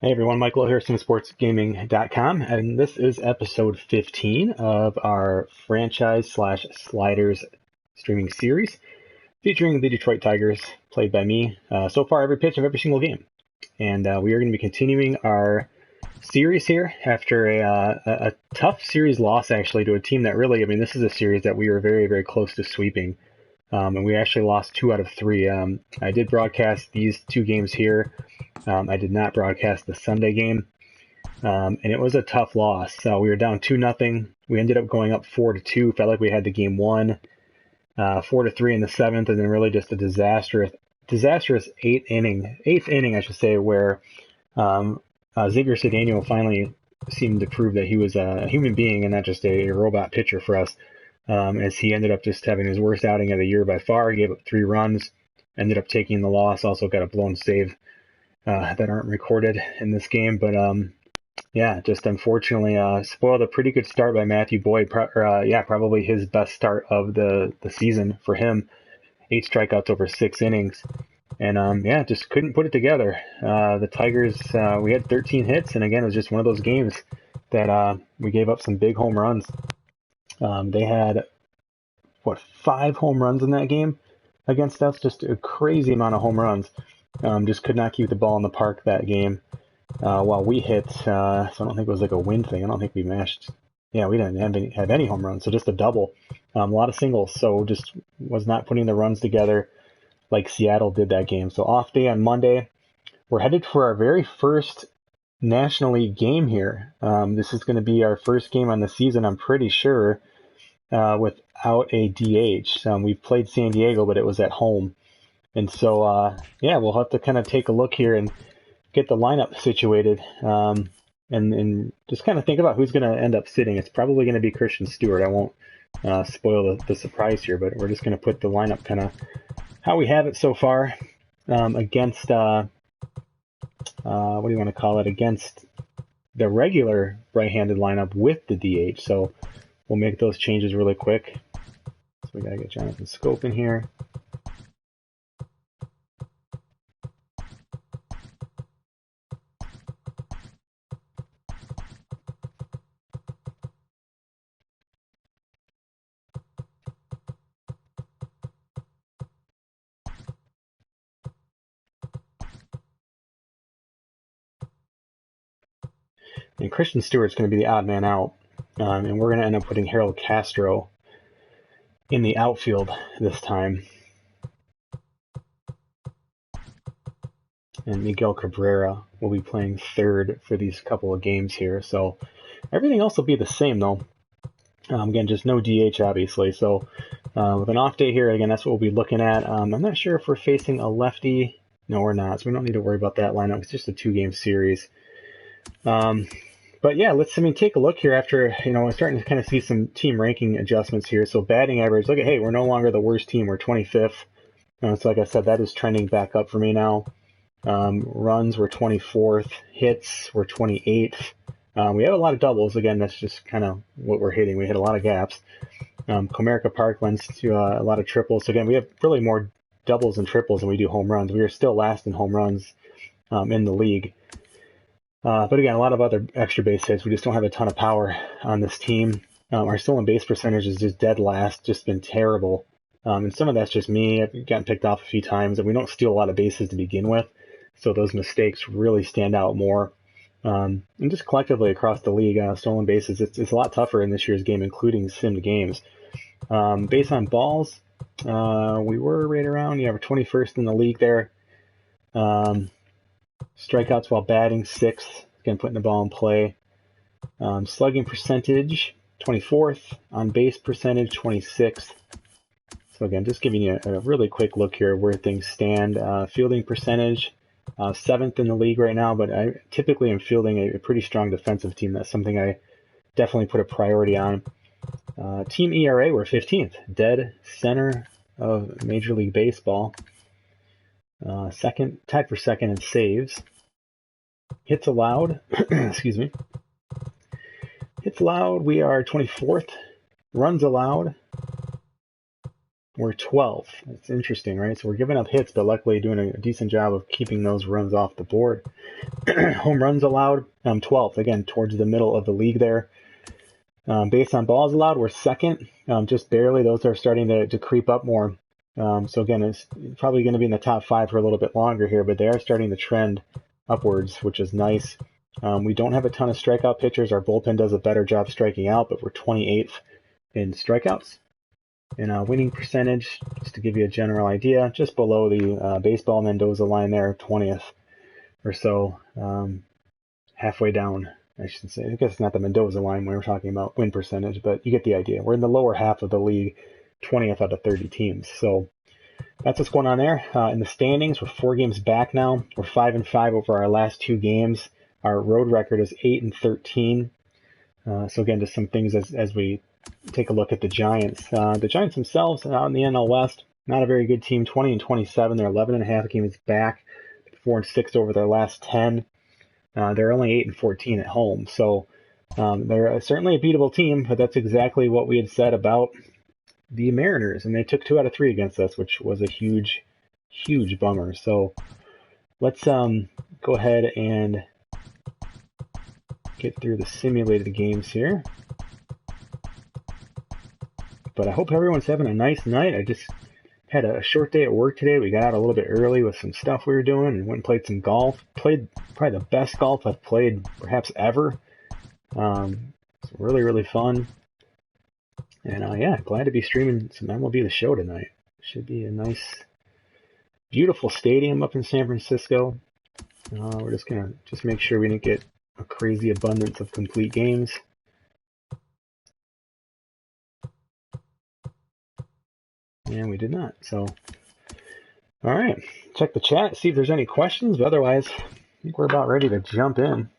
Hey everyone, Mike Lowe here, SimSportsGaming.com, and this is episode 15 of our franchise slash sliders streaming series featuring the Detroit Tigers, played by me. So far, every pitch of every single game. And we are going to be continuing our series here after a tough series loss, actually, to a team that really, this is a series that we were very, very close to sweeping. And we actually lost 2 out of 3. I did broadcast these 2 games here. I did not broadcast the Sunday game, and it was a tough loss. We were down 2-0. We ended up going up 4-2. Felt like we had the game won. 4-3 in the 7th, and then really just a disastrous eighth inning, I should say, where Xavier Cedeno finally seemed to prove that he was a human being and not just a robot pitcher for us. As he ended up just having his worst outing of the year by far. He gave up 3 runs, ended up taking the loss, also got a blown save that aren't recorded in this game. But yeah, just unfortunately spoiled a pretty good start by Matthew Boyd. Probably his best start of the season for him. 8 strikeouts over 6 innings. And yeah, just couldn't put it together. The Tigers, we had 13 hits, and again, it was just one of those games that we gave up some big home runs. They had, 5 home runs in that game against us? Just a crazy amount of home runs. Just could not keep the ball in the park that game. While we hit, so I don't think it was like a win thing. I don't think we mashed. Yeah, we didn't have any home runs, so just a double. A lot of singles, so just was not putting the runs together like Seattle did that game. So off day on Monday. We're headed for our very first National League game here. This is going to be our first game on the season, I'm pretty sure, without a DH. We've played San Diego, but it was at home. And so, yeah, we'll have to kind of take a look here and get the lineup situated, and just kind of think about who's going to end up sitting. It's probably going to be Christian Stewart. I won't spoil the surprise here, but we're just going to put the lineup kind of how we have it so far against, what do you want to call it, against the regular right-handed lineup with the DH. So we'll make those changes really quick. So we got to get Jonathan Scope in here. And Christian Stewart's going to be the odd man out. And we're going to end up putting Harold Castro in the outfield this time. And Miguel Cabrera will be playing third for these couple of games here. So everything else will be the same, though. Again, just no DH, obviously. So with an off day here, again, that's what we'll be looking at. I'm not sure if we're facing a lefty. No, we're not. So we don't need to worry about that lineup. It's just a 2-game series. But yeah, let's take a look here after, we're starting to kind of see some team ranking adjustments here. So batting average, look at, hey, we're no longer the worst team. We're 25th. So like I said, that is trending back up for me now. Runs were 24th. Hits were 28th. We have a lot of doubles. Again, that's just kind of what we're hitting. We hit a lot of gaps. Comerica Park lends to a lot of triples. So again, we have really more doubles and triples than we do home runs. We are still last in home runs in the league. But again, a lot of other extra base hits. We just don't have a ton of power on this team. Our stolen base percentage is just dead last, just been terrible. And some of that's just me. I've gotten picked off a few times, and we don't steal a lot of bases to begin with. So those mistakes really stand out more. And just collectively across the league, stolen bases, it's a lot tougher in this year's game, including simmed games. Base on balls, we were right around, we're 21st in the league there. Strikeouts while batting, 6th. Again, putting the ball in play. Slugging percentage, 24th. On base percentage, 26th. So again, just giving you a really quick look here where things stand. Fielding percentage, 7th in the league right now, but I typically am fielding a pretty strong defensive team. That's something I definitely put a priority on. Team ERA, we're 15th. Dead center of Major League Baseball. Tied for second in saves. Hits allowed, excuse me. Hits allowed, we are 24th. Runs allowed, we're 12th. It's interesting, right? So we're giving up hits, but luckily doing a decent job of keeping those runs off the board. Home runs allowed, 12th, again, towards the middle of the league there. Based on balls allowed, we're second, just barely. Those are starting to creep up more. So again, it's probably going to be in the top 5 for a little bit longer here, but they are starting to trend upwards, which is nice. We don't have a ton of strikeout pitchers. Our bullpen does a better job striking out, but we're 28th in strikeouts. And winning percentage, just to give you a general idea, just below the baseball Mendoza line there, 20th or so, halfway down. I should say, I guess it's not the Mendoza line when we're talking about win percentage, but you get the idea. We're in the lower half of the league, 20th out of 30 teams. So that's what's going on there. In the standings, we're 4 games back now. We're 5-5 over our last 2 games. Our road record is 8-13. So again, just some things as we take a look at the Giants. The Giants themselves out in the NL West, not a very good team. 20-27. They're 11.5 games back. 4-6 over their last 10. They're only 8-14 at home, so they're certainly a beatable team. But that's exactly what we had said about the Mariners, and they took 2 out of 3 against us, which was a huge, huge bummer. So let's go ahead and get through the simulated games here. But I hope everyone's having a nice night. I just had a short day at work today. We got out a little bit early with some stuff we were doing and went and played some golf. Played probably the best golf I've played perhaps ever. It's really, really fun. And yeah, glad to be streaming some MLB The Show tonight. Should be a nice, beautiful stadium up in San Francisco. We're just going to make sure we didn't get a crazy abundance of complete games. And we did not. So, all right, check the chat, see if there's any questions. But otherwise, I think we're about ready to jump in.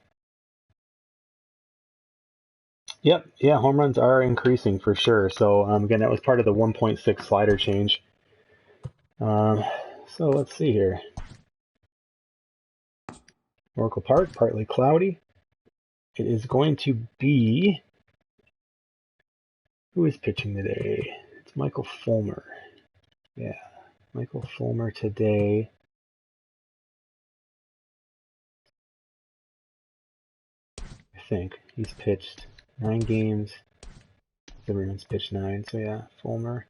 Yep, yeah, home runs are increasing for sure. So again, that was part of the 1.6 slider change. So let's see here. Oracle Park, partly cloudy. It is going to be, who is pitching today? It's Michael Fulmer. Yeah, Michael Fulmer today. I think he's pitched 9 games. Everyone's pitched 9, so yeah, Fulmer.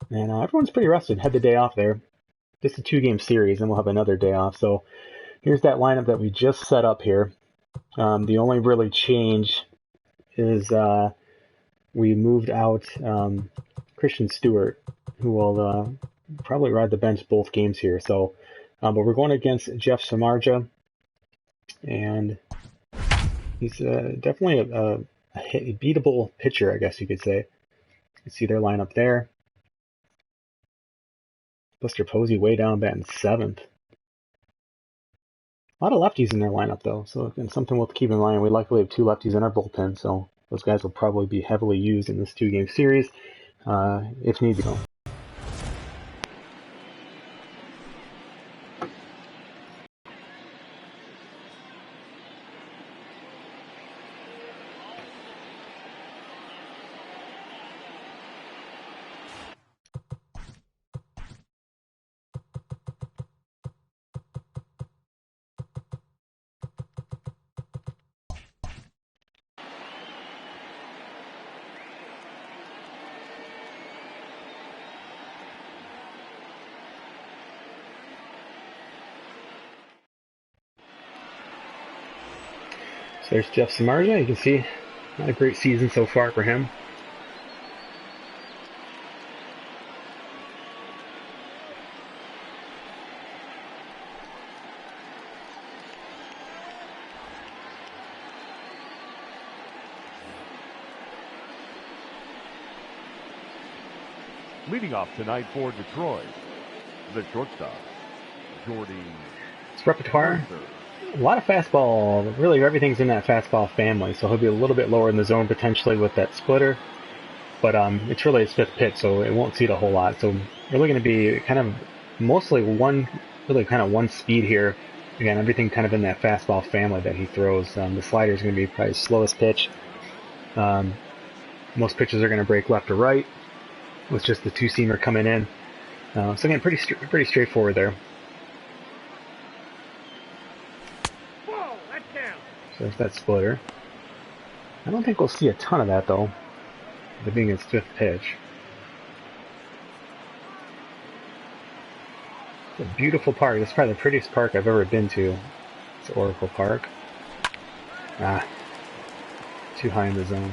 And everyone's pretty rested. Had the day off there. Just a 2-game series, and we'll have another day off. So here's that lineup that we just set up here. The only really change is we moved out Christian Stewart, who will probably ride the bench both games here. So, but we're going against Jeff Samardzija, and he's definitely a beatable pitcher, I guess you could say. You see their lineup there. Buster Posey way down batting 7th. A lot of lefties in their lineup, though, so again, something we'll keep in mind. We luckily have 2 lefties in our bullpen, so those guys will probably be heavily used in this 2-game series if need be. So there's Jeff Samardzija. You can see not a great season so far for him. Leading off tonight for Detroit, the shortstop, Jordy. It's repertoire. A lot of fastball. Really, everything's in that fastball family, so he'll be a little bit lower in the zone potentially with that splitter. But it's really his 5th pitch, so it won't see it a whole lot. So really going to be kind of mostly one speed here. Again, everything kind of in that fastball family that he throws. The slider is going to be probably his slowest pitch. Most pitches are going to break left or right. with just the two-seamer coming in. So again, pretty straightforward there. Whoa, that's down. So there's that splitter. I don't think we'll see a ton of that though, it being his 5th pitch. It's a beautiful park. This is probably the prettiest park I've ever been to. It's Oracle Park. Ah, too high in the zone.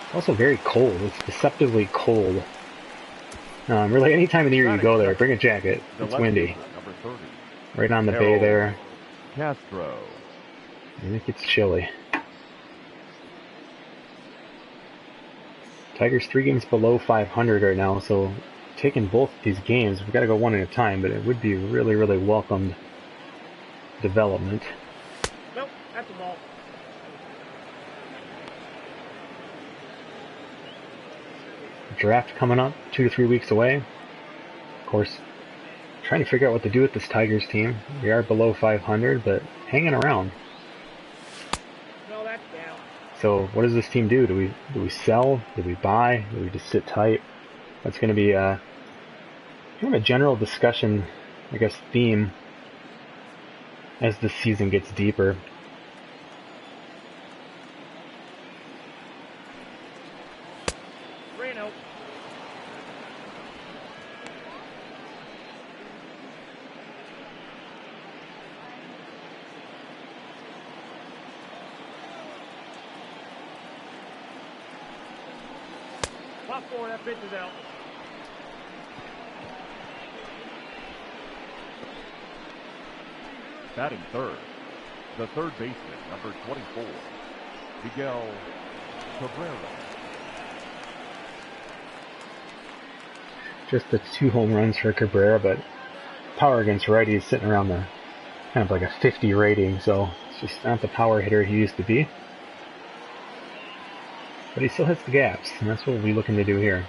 It's also very cold. It's deceptively cold. Really, any time of the year you go there, bring a jacket. It's windy. Right on the bay there. Castro. I think it's chilly. Tigers 3 games below 500 right now, so taking both these games, we've got to go one at a time, but it would be really, really welcomed development. Nope, that's a ball. Draft coming up 2 to 3 weeks away. Of course, trying to figure out what to do with this Tigers team. We are below 500, but hanging around. No, that's down. So what does this team do? Do we sell? Do we buy? Do we just sit tight? That's going to be kind of a general discussion, I guess, theme as the season gets deeper. Reno. Top 4, that pitch is out. Batting third, the third baseman, number 24, Miguel Cabrera. Just the 2 home runs for Cabrera, but power against righties sitting around the kind of like a 50 rating, so it's just not the power hitter he used to be. But he still hits the gaps, and that's what we'll be looking to do here.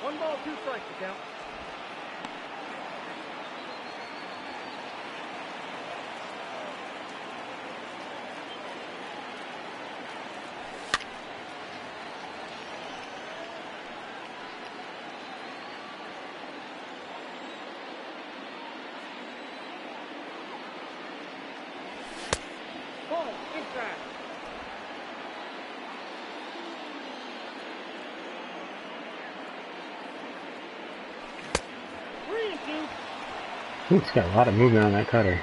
One ball, 2 strikes to count. Ball, inside. Ooh, it's got a lot of movement on that cutter.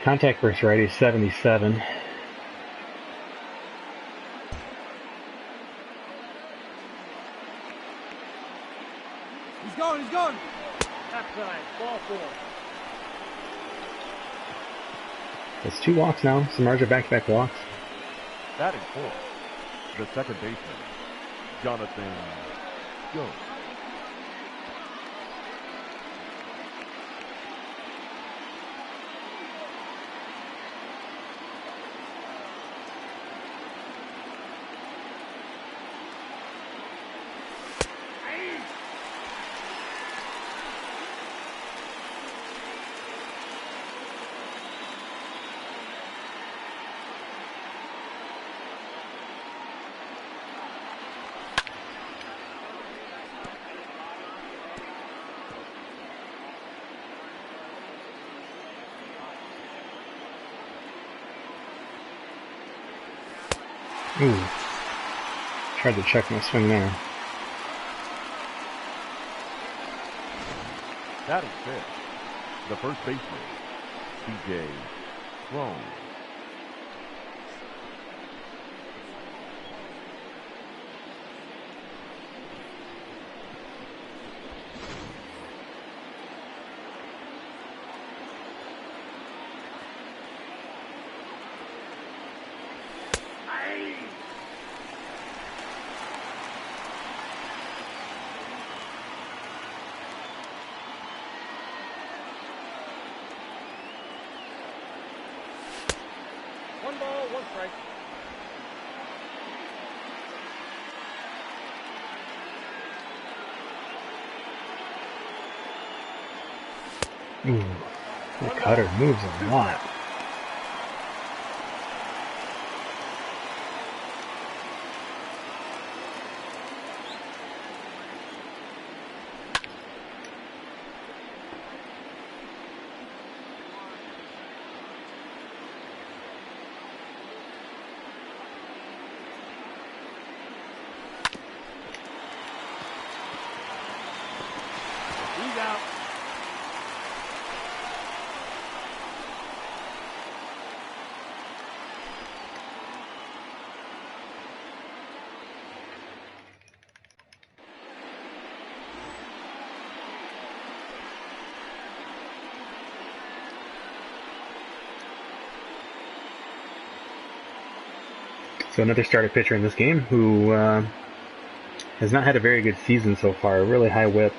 Contact versus righty 77. He's going. Outside, ball 4. That's 2 walks now. Samardzija back-to-back walks. Batting fourth, the second baseman, Jonathan Jones. Ooh. Tried to check my swing there. Batting fifth, the first baseman, C.J. Lowe. ball, one strike. Ooh, that cutter moves a lot. He's out. So another starter pitcher in this game who has not had a very good season so far. A really high whip.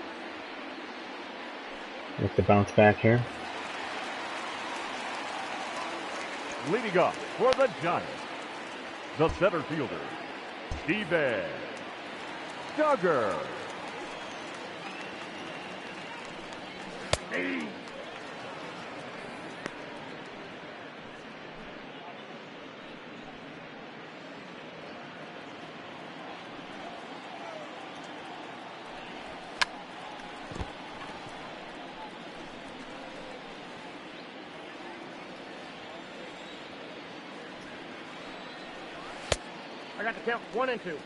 With the bounce back here. Leading up for the Giants, the center fielder, Steven Duggar. Hey. I got to count 1 and 2.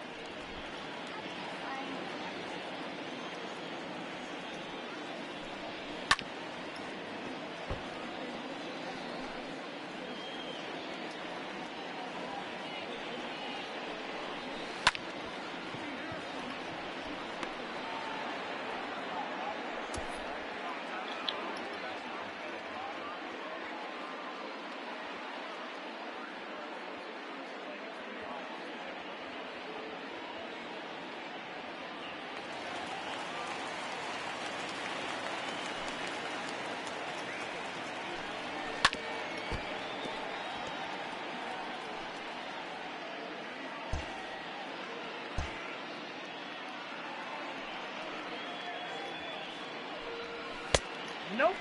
Nope.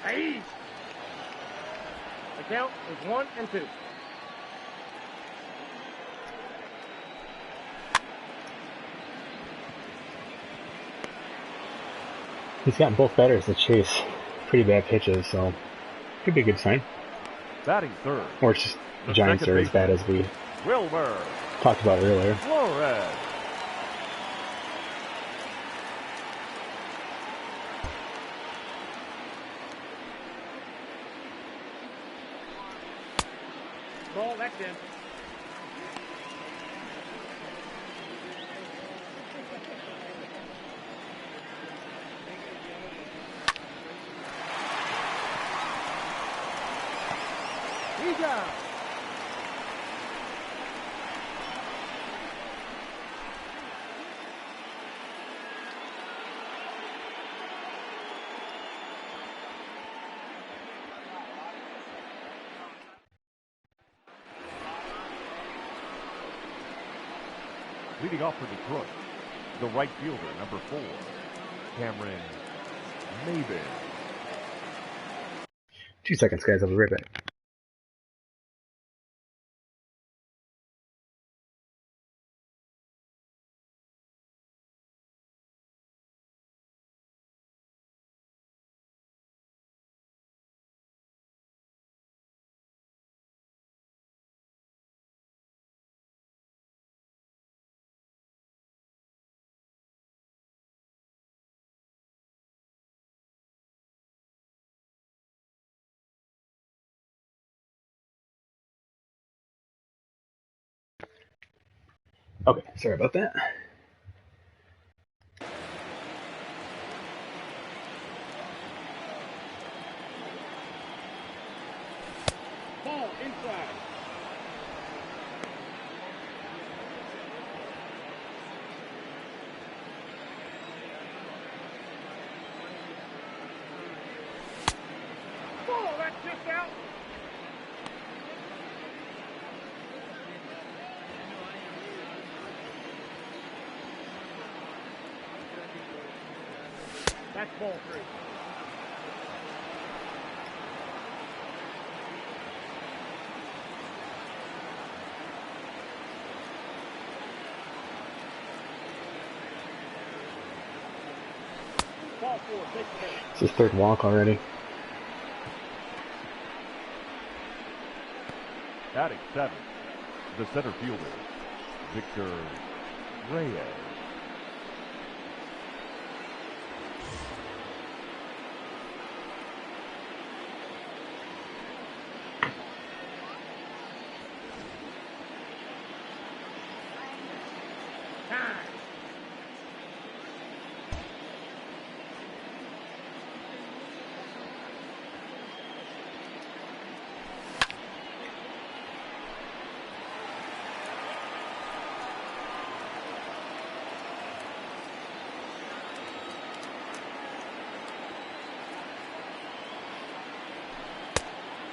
Hey. The count is 1 and 2. He's gotten both batters to chase pretty bad pitches, so could be a good sign. Batting third, Or it's just the the Giants second are as bad as we Wilmer talked about earlier. Flores. Ball, that's in. He's out. Leading off for Detroit, the right fielder, number 4, Cameron Maben. 2 seconds, guys. I'll be right back. Okay, sorry about that. Ball inside. Ball, that's just out. That's ball 3. Ball 4, take the base. It's his third walk already. Batting 7, the center fielder, Victor Reyes. Time.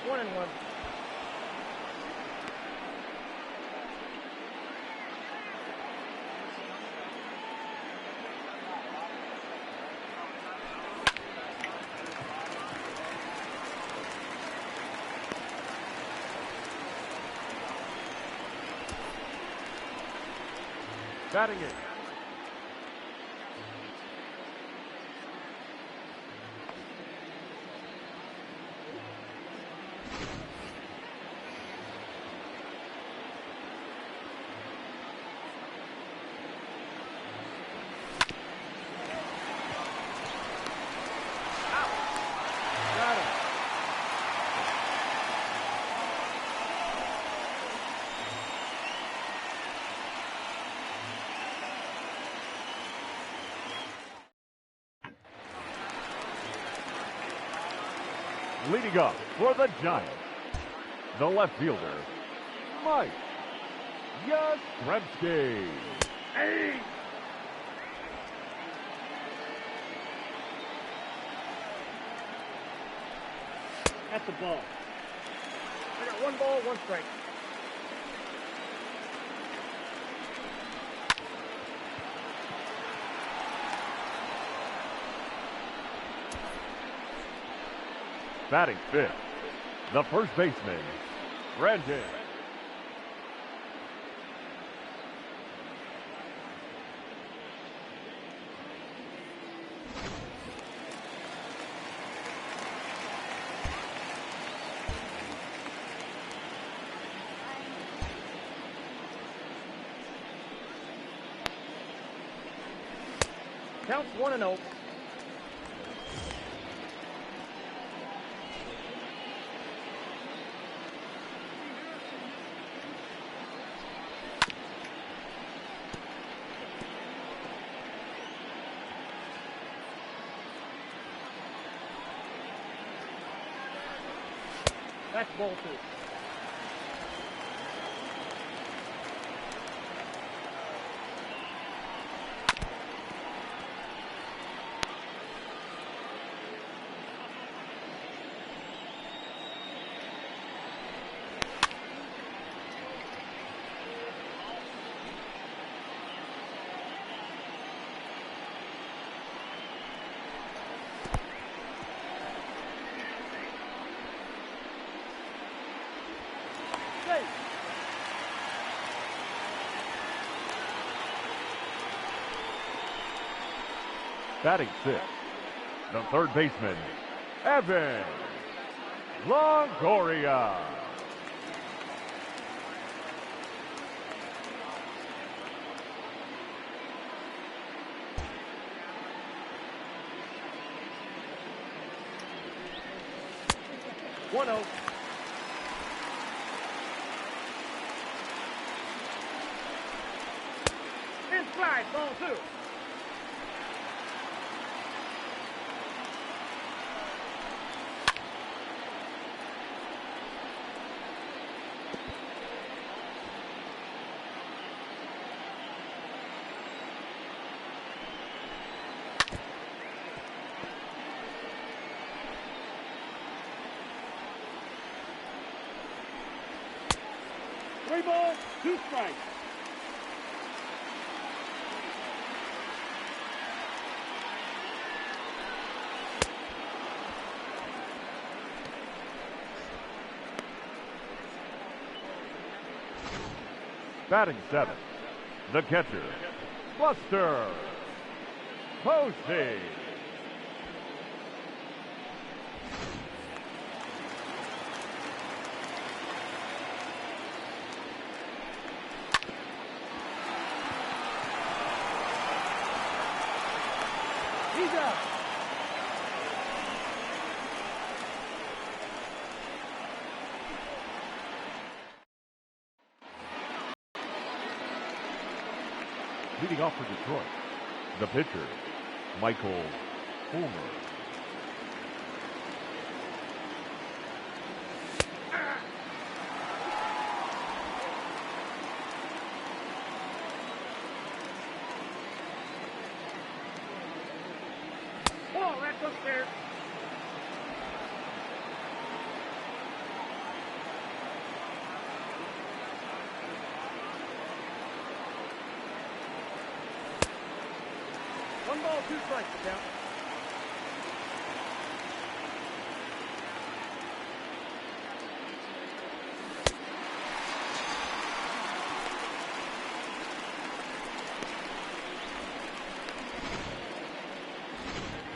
One and one. Batting it. Got him. Leading up for the Giants, the left fielder, Mike Yastrzemski. Hey! That's a ball. I got 1 ball, 1 strike. Batting 5th, the first baseman, Brandon. Counts 1-0. That's ball 2. Batting 6th, the third baseman, Evan Longoria. One zero. Inside, ball 2. 3 balls, 2 strikes. Batting 7, the catcher, Buster Posey. He's out. Leading off for Detroit, the pitcher, Michael Fulmer. Ball, that's upstairs. One ball, 2 strikes, the count.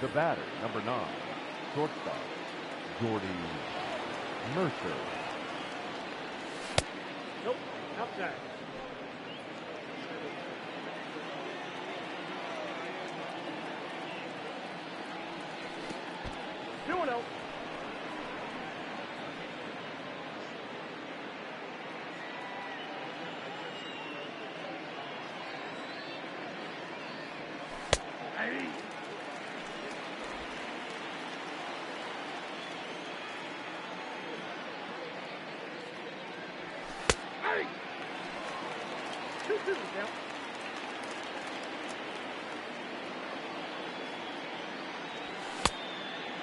The batter, number 9, shortstop, Jordy Mercer. Nope, outside. Two and 0. Hey. Hey. 2-2 the count.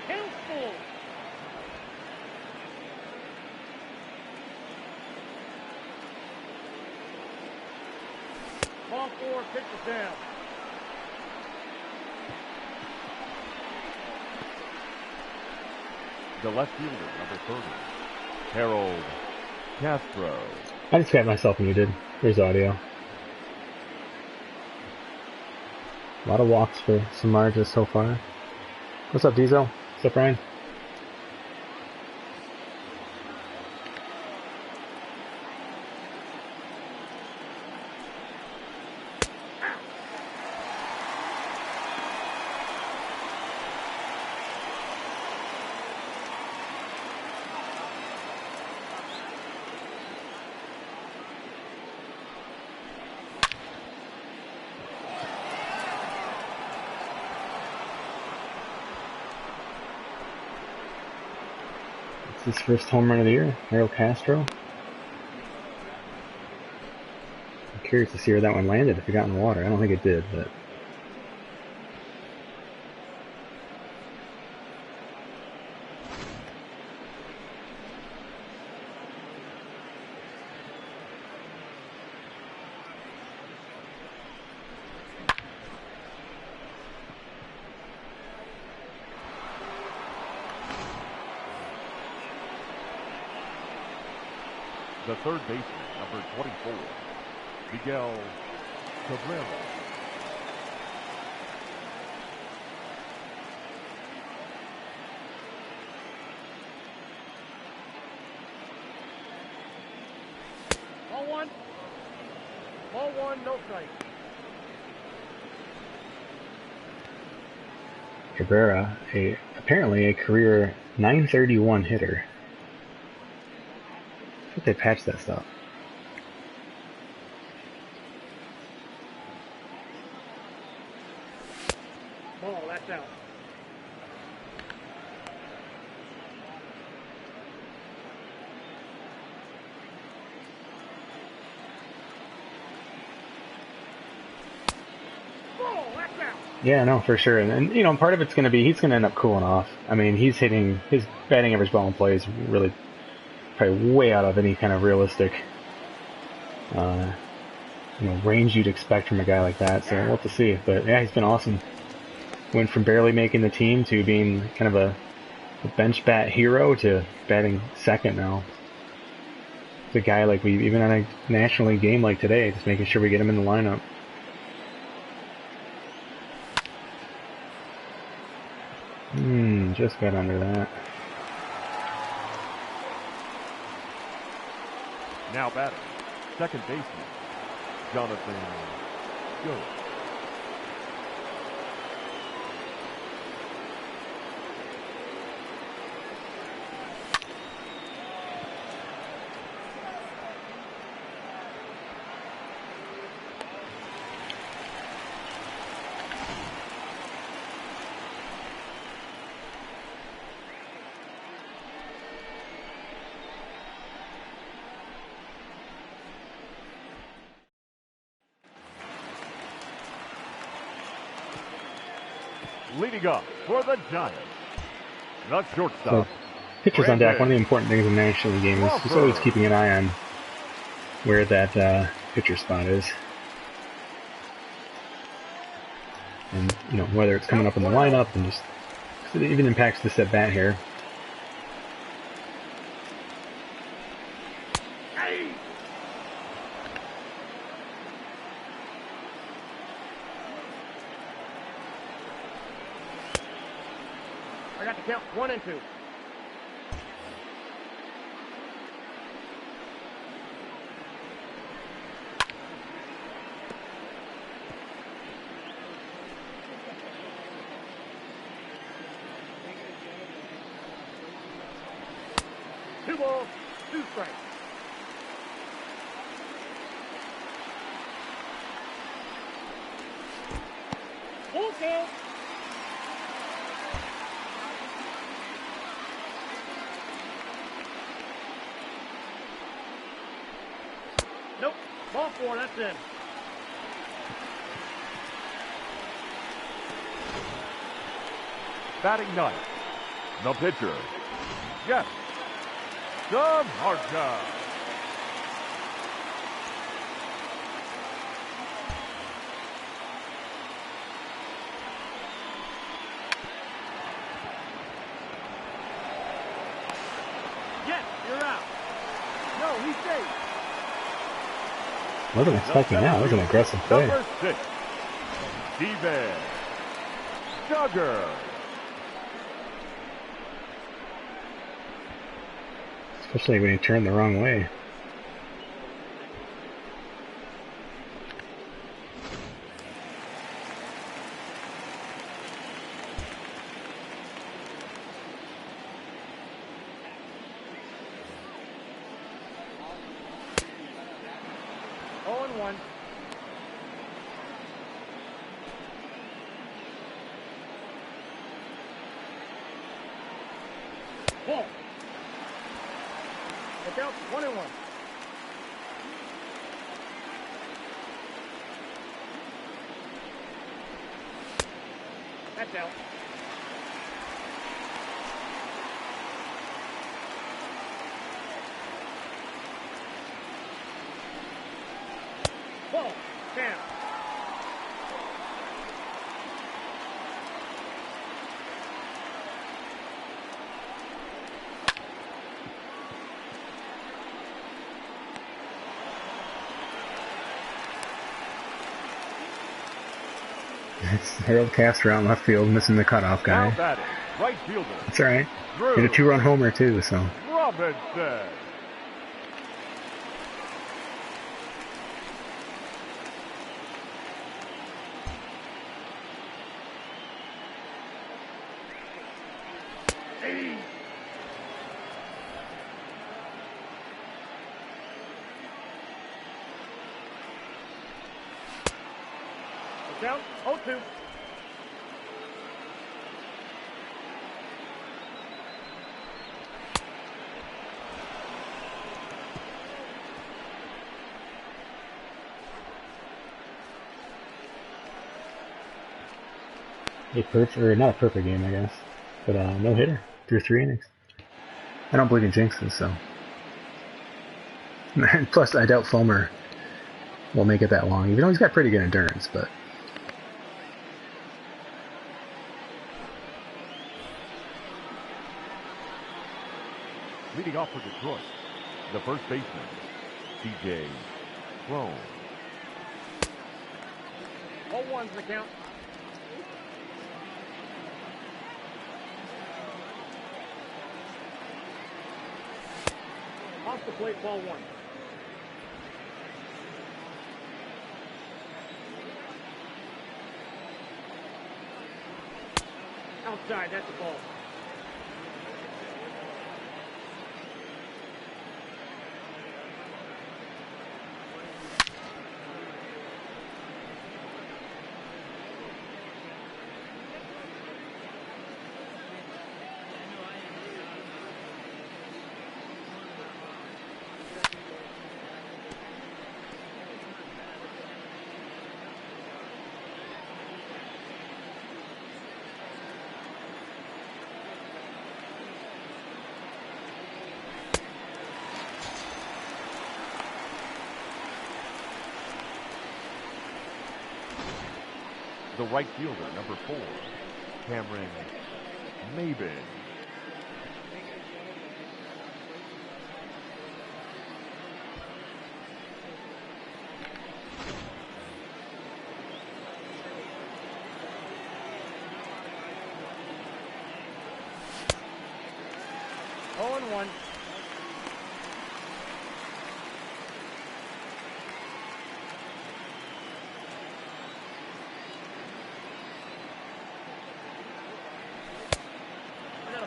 Count full. Ball 4, pitch is down. The left fielder, number 30, Harold Castro. I just got myself muted. There's audio. A lot of walks for some Marges so far. What's up, Diesel? What's up, Ryan? His first home run of the year, Harold Castro. I'm curious to see where that one landed, if it got in the water. I don't think it did, but... The third baseman, number 24, Miguel Cabrera. Ball 1. Ball 1, no strike. Cabrera, apparently a career .931 hitter. I think they patched that stuff. Ball, that's out. Ball, that's out. Yeah, no, for sure. And you know, part of it's going to be he's going to end up cooling off. I mean, he's hitting his batting average ball in play is really probably way out of any kind of realistic range you'd expect from a guy like that. So we'll have to see. But yeah, he's been awesome. Went from barely making the team to being kind of a bench bat hero to batting second now. The guy like even on a National League game like today, just making sure we get him in the lineup. Just got under that. Now batting, second baseman, Jonathan Lowe. Leading up for the Giants, the shortstop. So, pitchers on deck. One of the important things in the National League game is just always keeping an eye on where that pitcher spot is, and whether it's coming up in the lineup, and just it even impacts this at bat here. I got to count 1 and 2. Two balls, 2 strikes. Full count. Nope. Ball 4, that's in. Batting ninth, the pitcher, Jeff Samardzija. Yes, you're out. No, he's safe. Wasn't expecting that. That was an aggressive play. Number 6, Steven Duggar. Especially when he turned the wrong way. Oh and 1. Ball. Look out, 1 and 1. That's out. Ball, down. Harold Castro out in left field, missing the cutoff Now guy. batting, right fielder, That's all right. Drew Hit a 2-run homer too, so. Robinson. Down, 0-2. Not a perfect game, I guess, but no hitter through 3 innings. I don't believe in jinxes, so. Plus, I doubt Fulmer will make it that long, even though he's got pretty good endurance, but... Leading off for Detroit, the first baseman, C.J. Lowe. 0-1's the count. Off the plate, ball 1. Outside, that's a ball. The right fielder, number 4, Cameron Maybin. Oh and 1.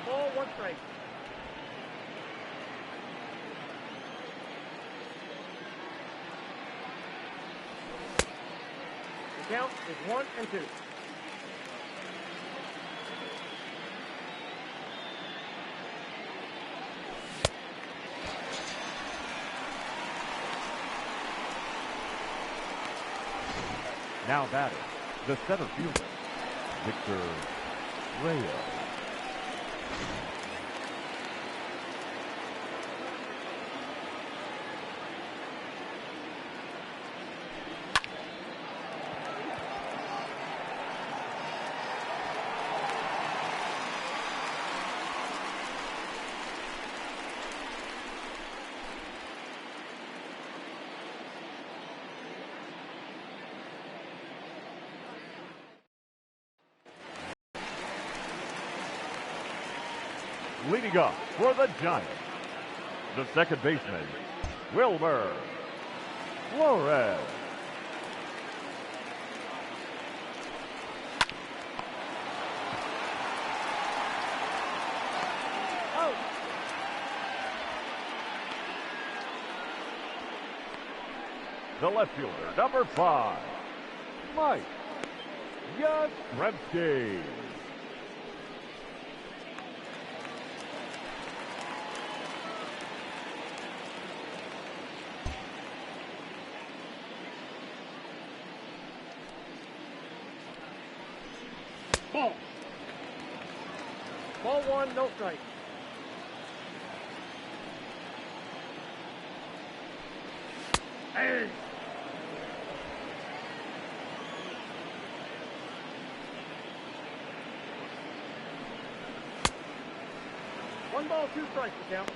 Ball, 1 strike. The count is 1 and 2. Now batting, the center fielder, Victor Lowe. Leading up for the Giants, the second baseman, Wilmer Flores. Out. The left fielder, number 5, Mike Yastrzemski. Ball. Ball 1, no strike. Hey. One ball, 2 strikes to count.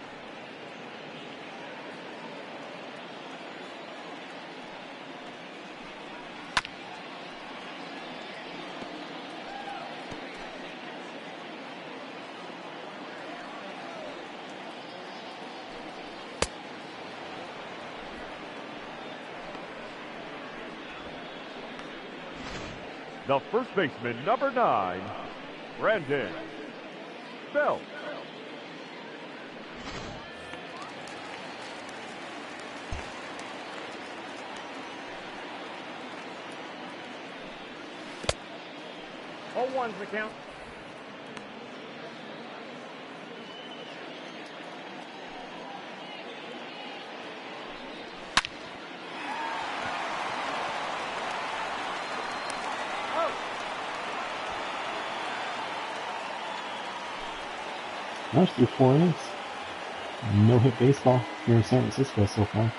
The first baseman, number 9, Brandon Belt. Oh, 1's the count. That's through 4 innings. No hit baseball here in San Francisco so far.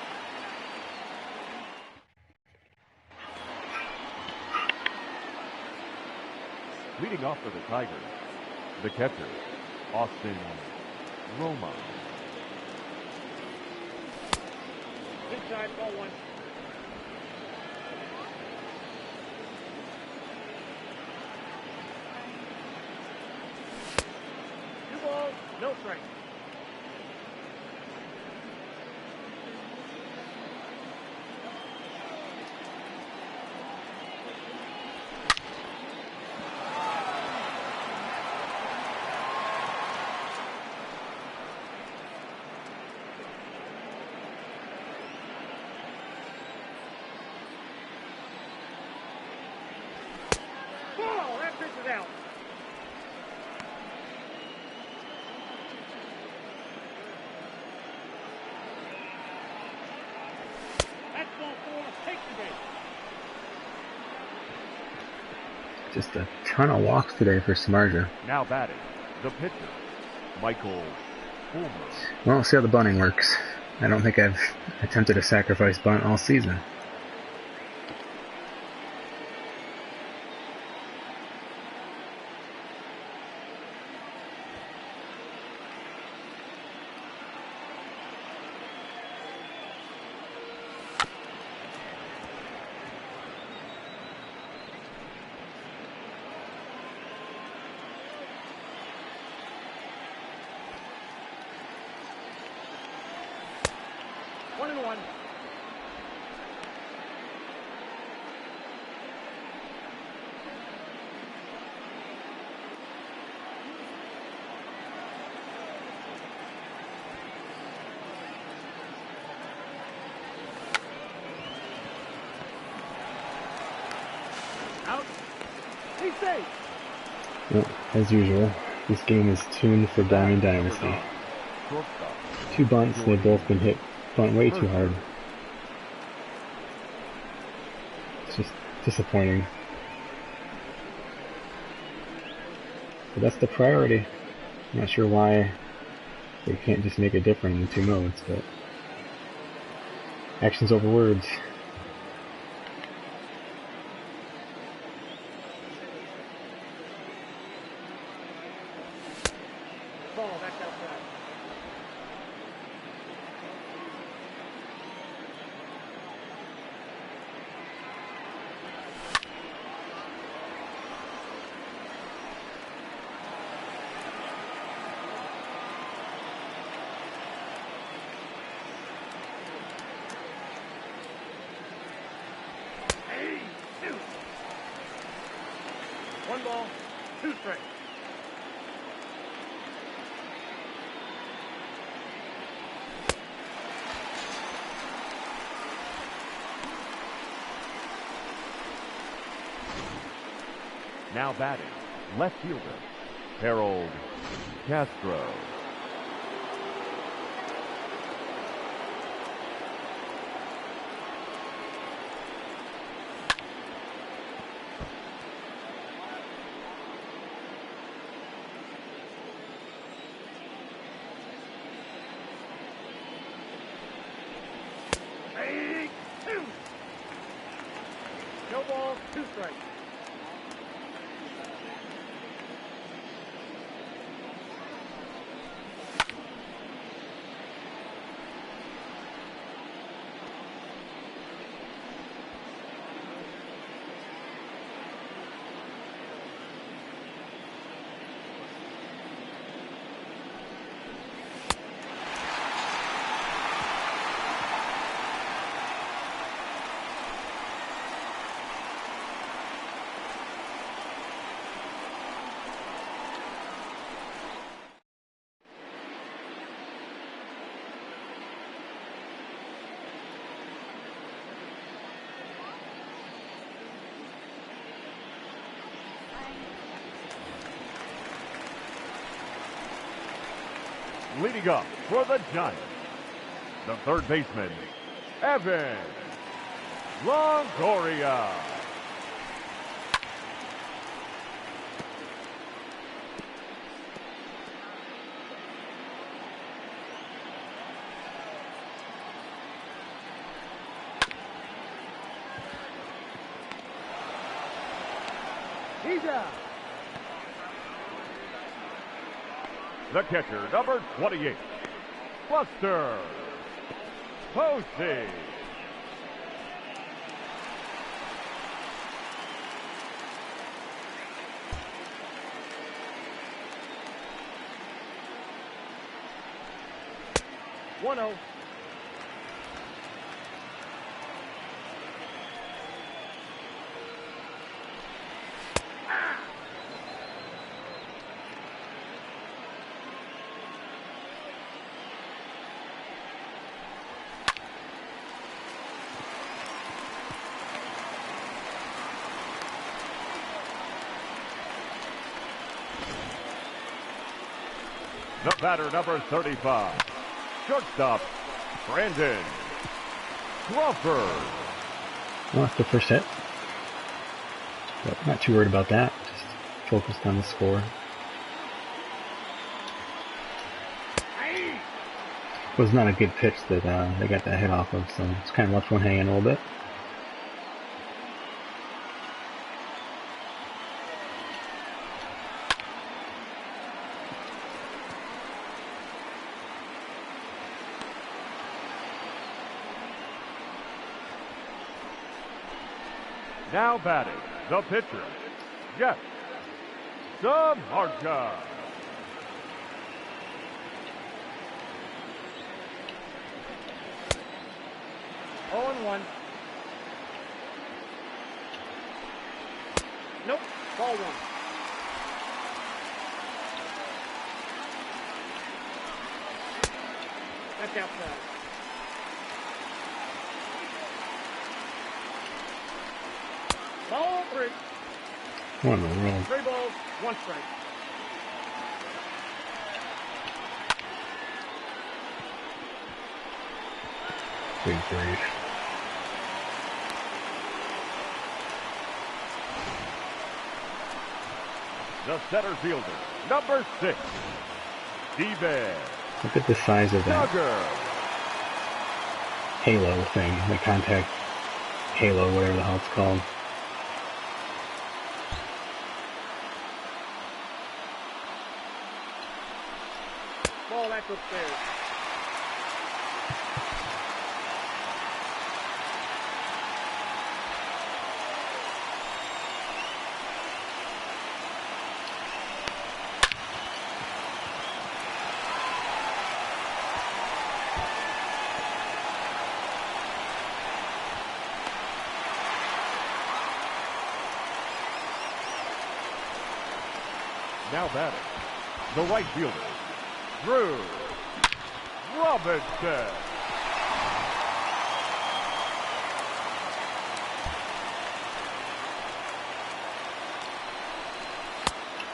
Leading off for the Tigers, the catcher, Austin Roma. Inside, ball one. Two balls, no strike. Ball, that pitch is out. That's ball four, takes the base. Just a ton of walks today for Samardzija. Now batting, the pitcher, Michael Fulmer. Well, we'll see how the bunting works. I don't think I've attempted a sacrifice bunt all season. One and one. Out. He's safe. Well, as usual, this game is tuned for Diamond Dynasty. Shortstop, Two bunts, they've both been hit bunt way too hard. It's just disappointing. But that's the priority. I'm not sure why they can't just make it different in two modes, but actions over words. Ball, that's outside. Hey, two. One ball, two strikes. now batting, left fielder, Harold Castro. Strike two. No balls, two strikes. Leading up for the Giants, the third baseman, Evan Longoria. He's out. The catcher, number 28, Buster Posey. One zero. The batter, number 35, shortstop, Brandon Crawford. Well, that's the first hit. But not too worried about that. Just focused on the score. It was not a good pitch that they got that hit off of, so it's kind of left one hanging a little bit. Now batting, the pitcher, Jeff Samardzija. 0-1. Nope. Ball one. That's outside. Ball three. What in the world? 3 balls, 1 strike. Good grief. The center fielder, number 6, D-Man Look at the size of that Duggar. halo thing, the contact halo, whatever the hell it's called. Ball back upstairs. Now batting, the right fielder, Drew Robinson.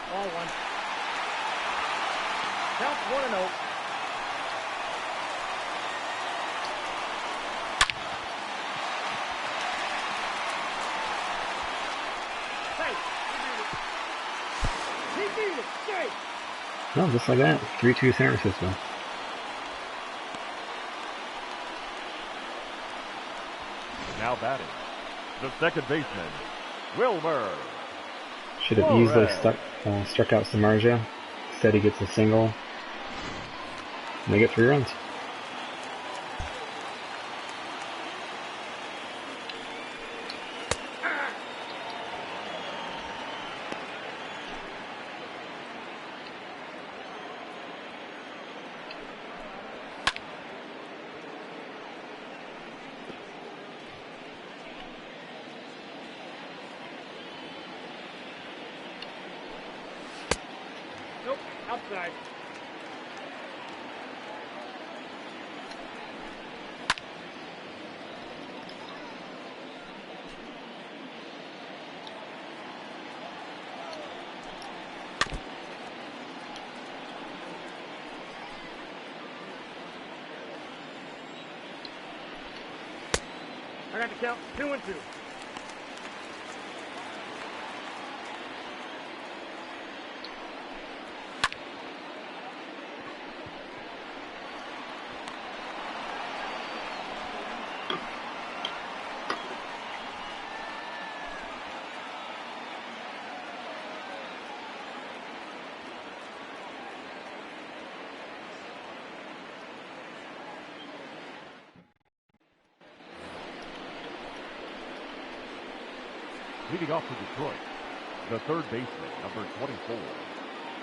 Ball one. Count 1-0. No, just like that. 3-2 San Francisco. Now batting, the second baseman, Wilmer. Should have Lowe. easily struck out Samardzija. Instead he gets a single. And they get 3 runs. Nope, outside. I got to count 2-2. Leading off for Detroit, the third baseman, number 24,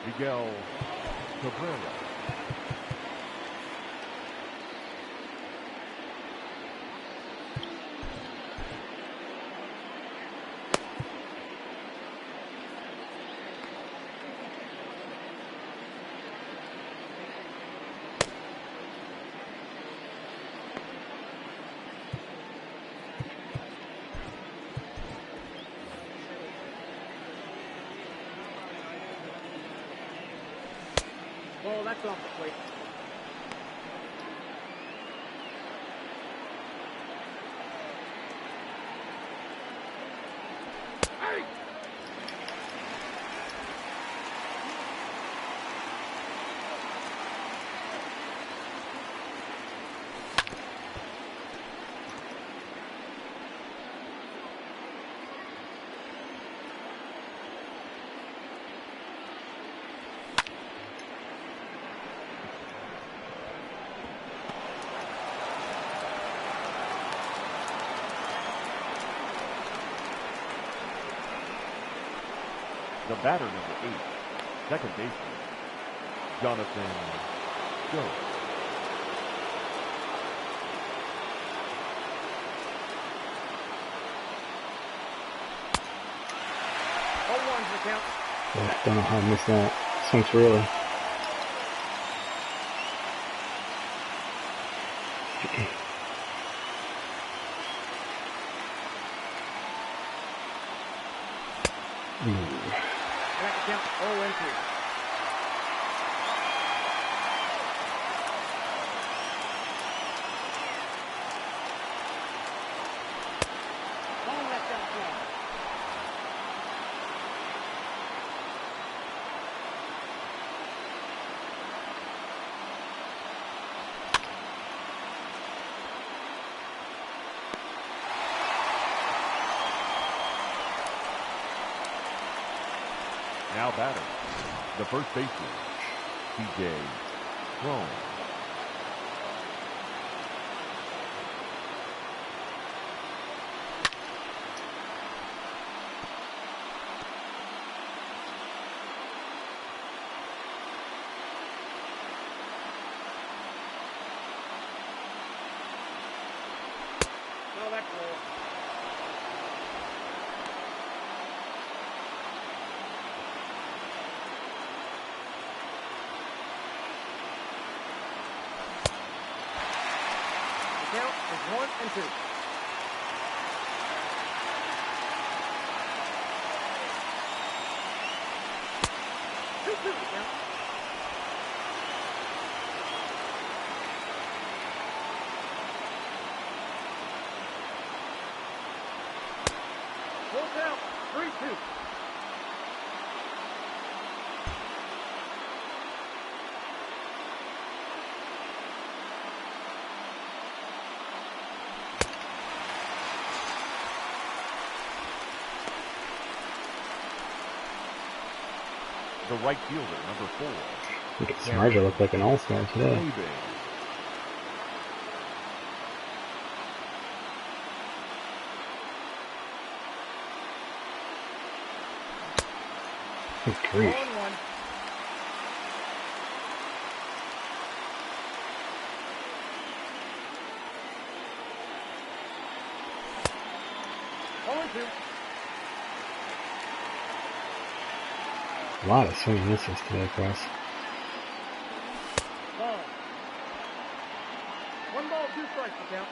Miguel Cabrera. Ball, that's off the plate. Hey! The batter, number 8, second baseman, Jonathan Lowe. Oh, one's the count. Yeah, don't know how I missed that. Swings really. Back to count. 0-2. Ball left outside. Now batter, the first baseman, T.J. Crone. No, that's low. The count is 1-2. Two, the count. Full count, 3-2. The right fielder, number 4, Look at Smarja look like an all-star today. Lowe. Good grief. 1-1. A lot of swing and misses today for us. Ball. 1 ball, 2 strikes to count.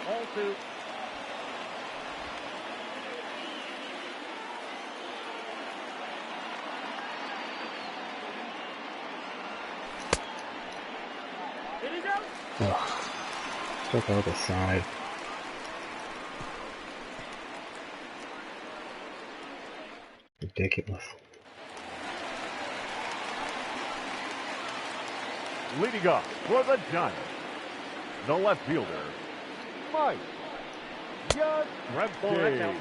Ball 2. Here he goes. Ugh. Struck out the side. Ridiculous. Leading up for the Giants, the left fielder, Mike Yastrzemski.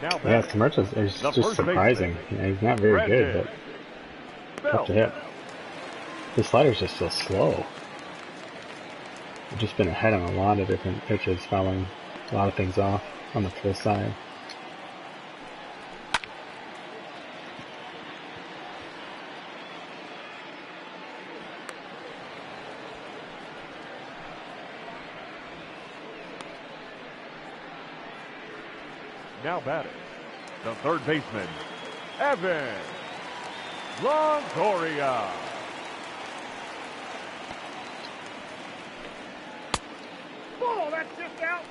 Now Yeah, batting, Samardzija is the just first surprising. baseman, Yeah, he's not very good, Brandon but tough to Belt. hit. His slider's just so slow. I've just been ahead on a lot of different pitches, fouling a lot of things off on the full side. Now batting, the third baseman, Evan Longoria. Ball, that's just out.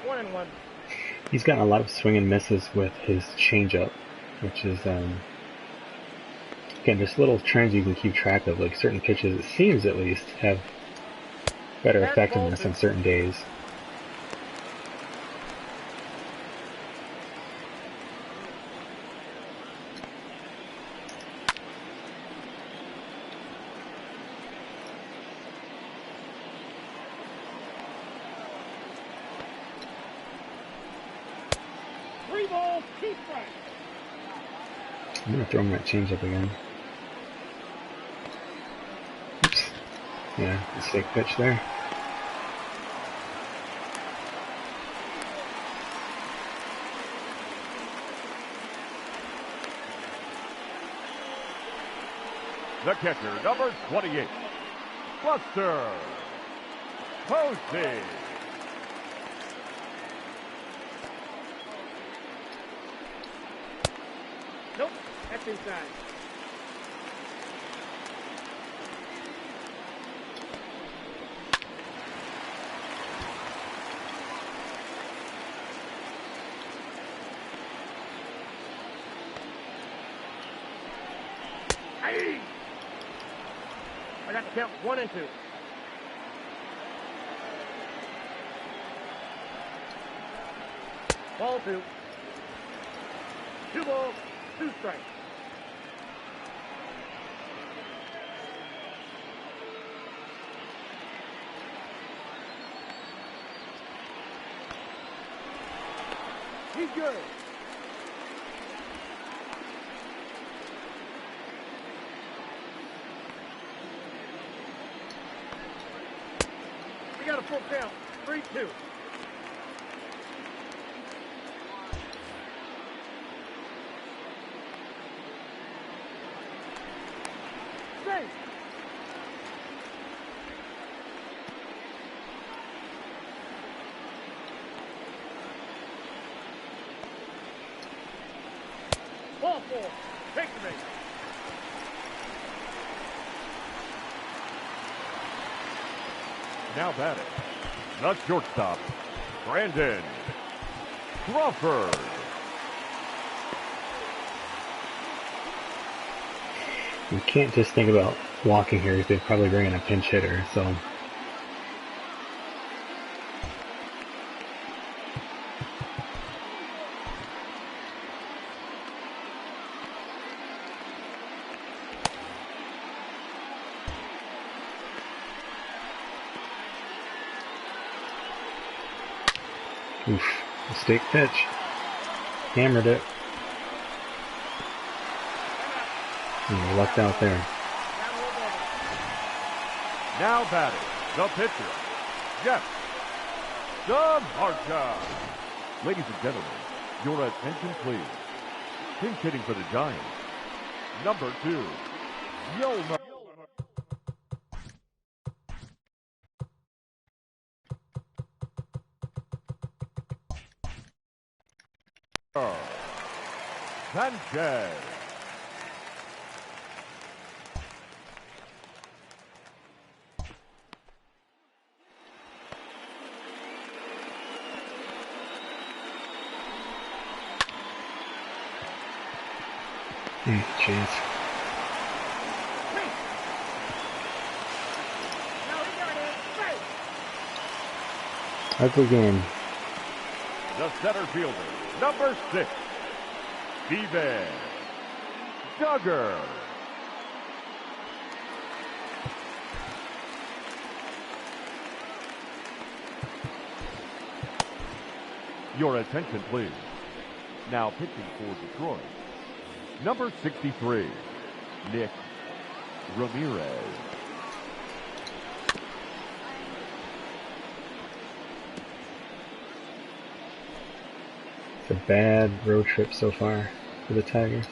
One and one. He's gotten a lot of swing and misses with his changeup, which is again just little trends you can keep track of. Like certain pitches, it seems at least, have better That's effectiveness ball on certain days. Three balls, two strikes. I'm gonna throw him that changeup again. Oops. Yeah, mistake pitch there. The catcher, number 28, Buster Posey. Nope, that's inside. Aye. I got to count 1 and 2. Ball 2. 2 balls, 2 strikes. He's good. We got a full count. 3-2. Safe. Ball 4. Take the base. Now batting, the shortstop, Brandon Crawford. You can't just think about walking here. They'd probably bring in a pinch hitter, so. Oof, mistake pitch. Hammered it. And lucked out there. Now batting, the pitcher, Jeff Samardzija. Ladies and gentlemen, your attention please. Pinch hitting for the Giants, number 2, Lowe. Sanchez. Jeez. Ugly game. The center fielder, number 6, Steven Duggar. Your attention, please. Now pitching for Detroit, number 63, Nick Ramirez. It's a bad road trip so far for the Tigers.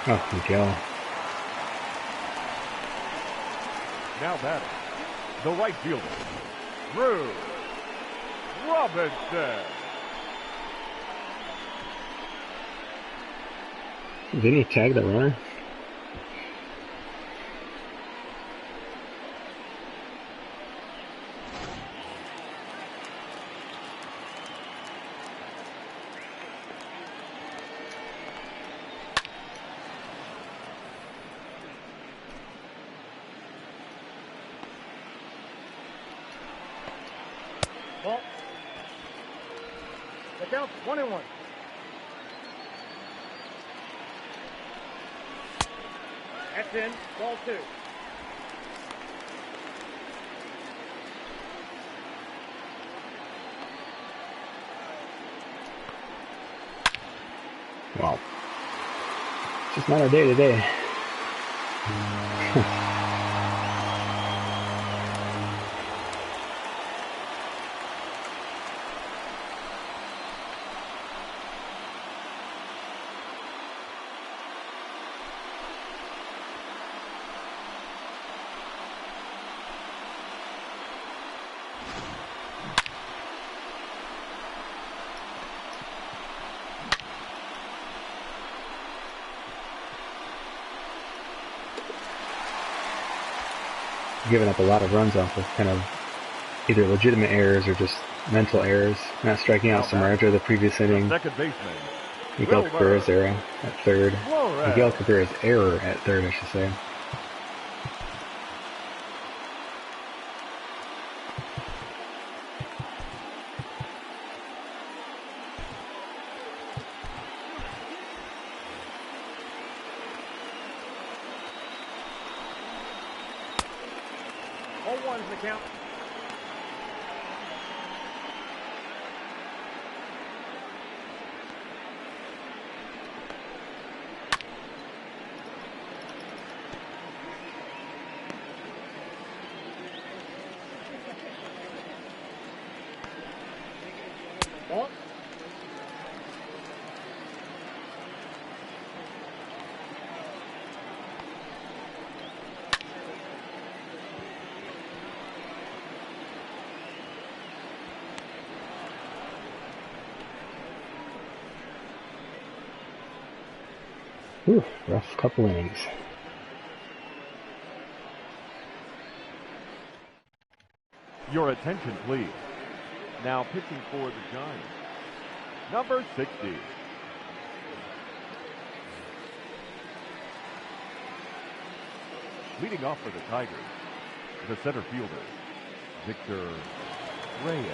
Oh, Miguel. Now batting, the right fielder, Drew Robinson. Didn't he tag the runner? Ball. The count's 1-1. That's in. Ball 2. Wow. It's just not our day today. Giving up a lot of runs off of kind of either legitimate errors or just mental errors. Not striking out Samardzija of the previous inning. Second baseman, Miguel Cabrera's error at third. Flores. Miguel Cabrera's error at third, I should say. All one's the count. Ball. Whew, rough couple innings. Your attention, please. Now pitching for the Giants, number 60. Leading off for the Tigers, the center fielder, Victor Reyes.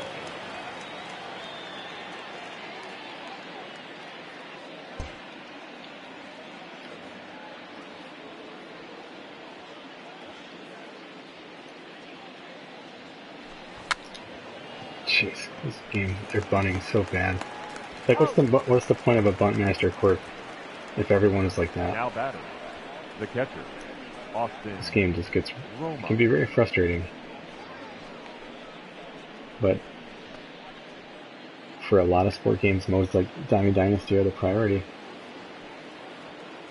Jeez, this game, they're bunting so bad. Like, what's the point of a bunt master quirk if everyone is like that? Now batting, the catcher, Austin. This game just gets, Roma. can be very frustrating. But for a lot of sport games, modes like Diamond Dynasty are the priority.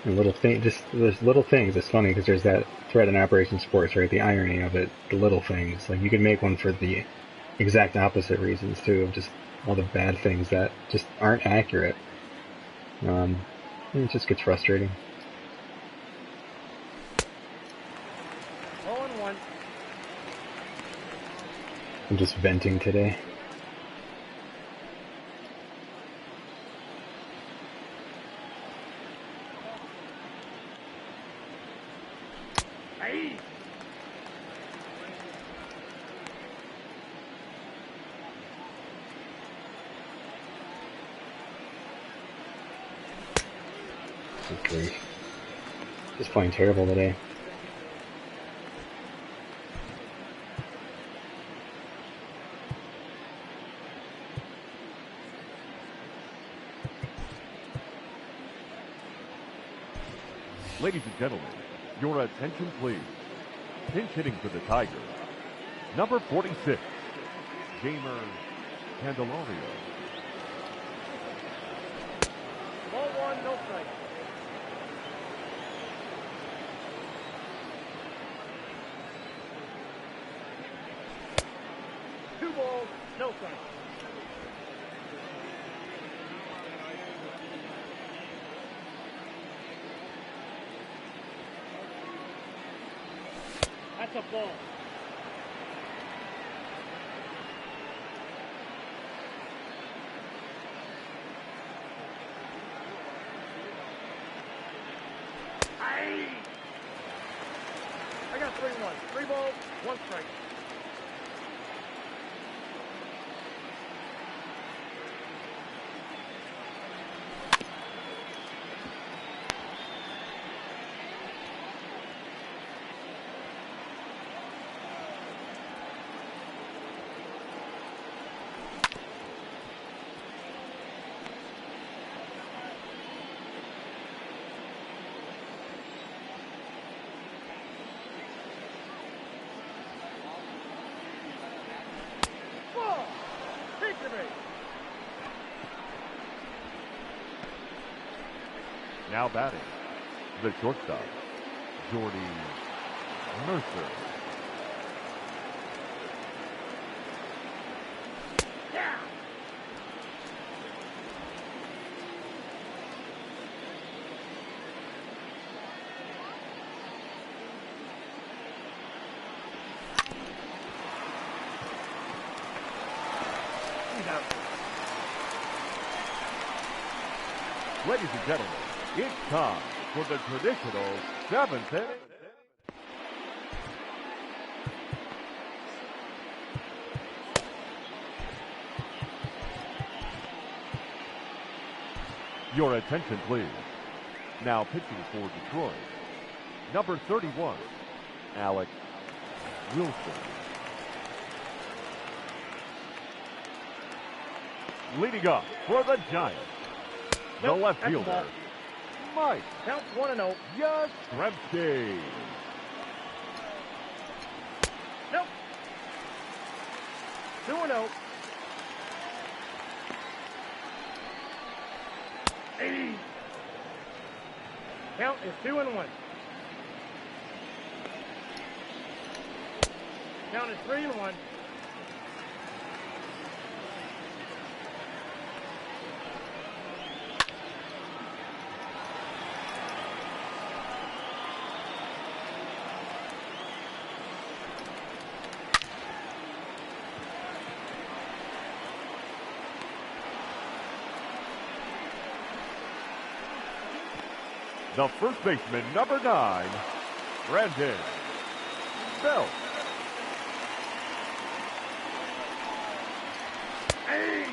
And there's little things. It's funny because there's that thread in Operation Sports, right? The irony of it, the little things. Like, you could make one for the exact opposite reasons too, of just all the bad things that just aren't accurate. It just gets frustrating. 0-1. I'm just venting today. Hey. Good grief. Just playing terrible today. Ladies and gentlemen, your attention please. Pinch hitting for the Tigers, number 46, Gamer Candelario. Ball one, no strike. Two balls, no strike. That's a ball. I got 3-1. 3 balls, 1 strike. Ball! Picture me! Now batting, the shortstop, Jordy Mercer. Yeah! He's out. Ladies and gentlemen, it's time for the traditional 7th inning. Your attention, please. Now pitching for Detroit, number 31, Alex Wilson. Leading up for the Giants, the Nope, left that's a fielder, ball. Mike Counts 1-0. Yastrzemski. Nope. 2-0. Hey. Count is 2-1. Count is 3-1. The first baseman, number 9, Brandon Belt. Hey.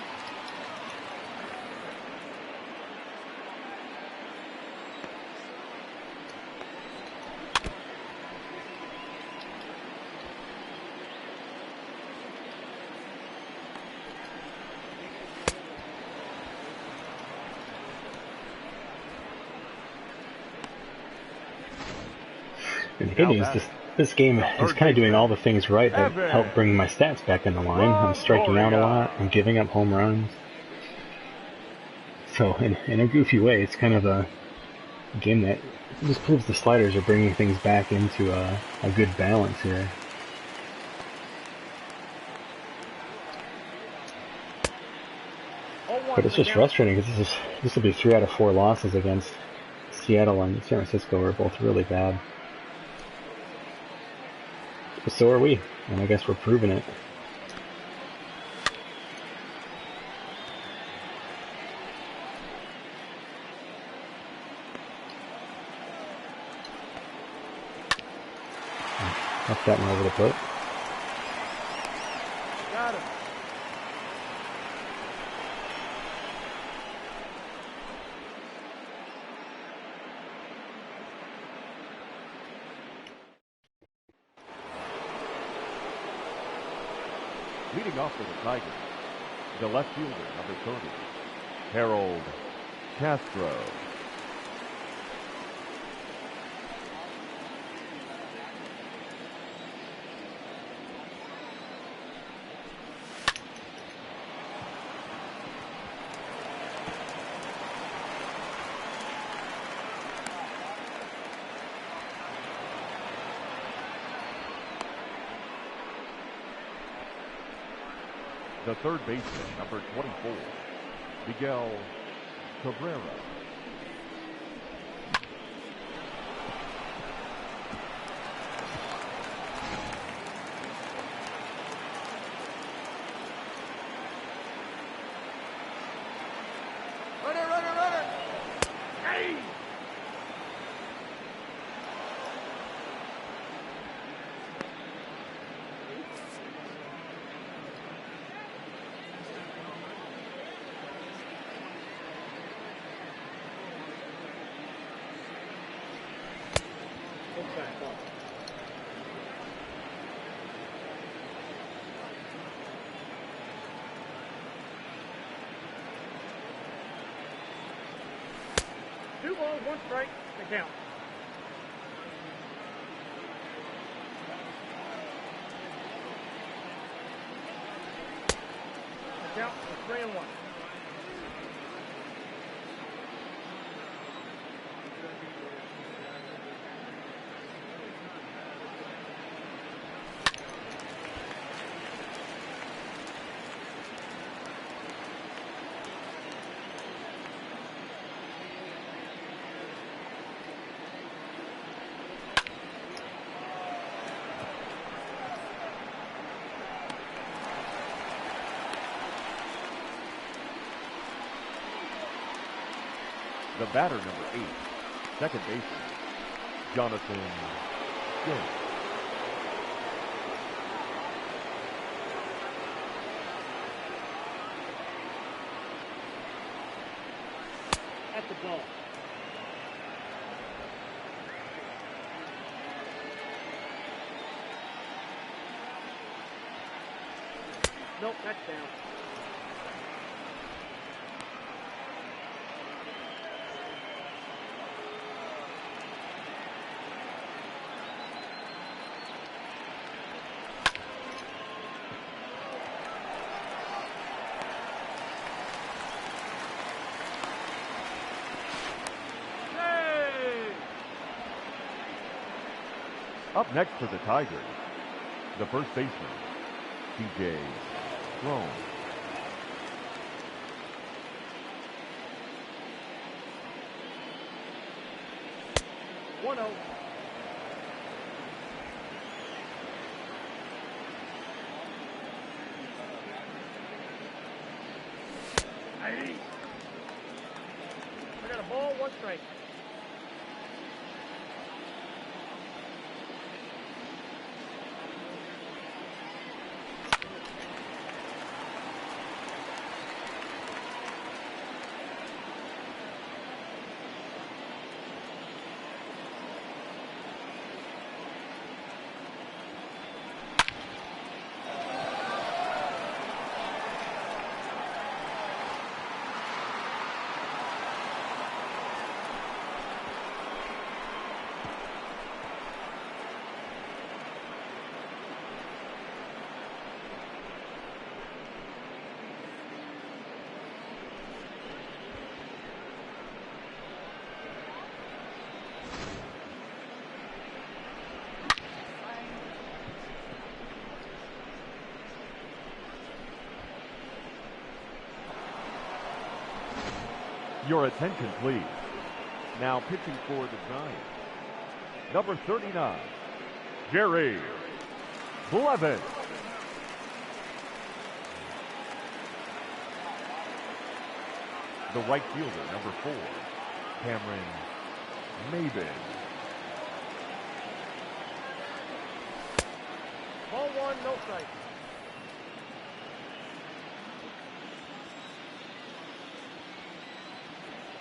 And hitting is this game is kind of doing all the things right that help bring my stats back in the line. I'm striking out a lot. I'm giving up home runs. So in a goofy way, it's kind of a game that just proves the sliders are bringing things back into a good balance here. But it's just frustrating because this will be 3 out of 4 losses against Seattle and San Francisco are both really bad. But so are we, and I guess we're proving it. Left that one over the plate. Got him. Leading off for the Tigers, the left fielder, number 30, Harold Castro. The third baseman, number 24, Miguel Cabrera. Runner! Hey! Look back up. Two balls, one strike, the count. The count is 3-1. The batter, number 8, second baseman, Jonathan James. At the ball. Nope, that's down. Up next for the Tigers, the first baseman, C.J. Lowe. One 0. I got a ball, one strike. Your attention, please. Now pitching for the Giants, number 39, Jerry Blevins. The right fielder, number 4, Cameron Maben. Ball one, no strike.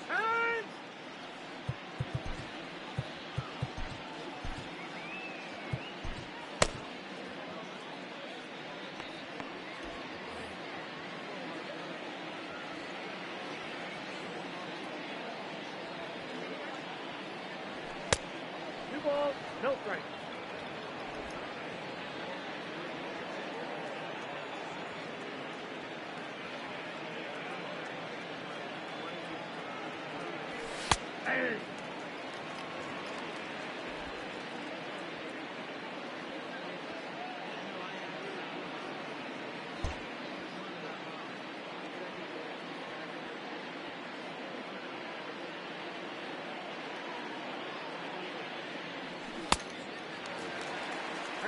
Time! Two balls, no strike. Hey!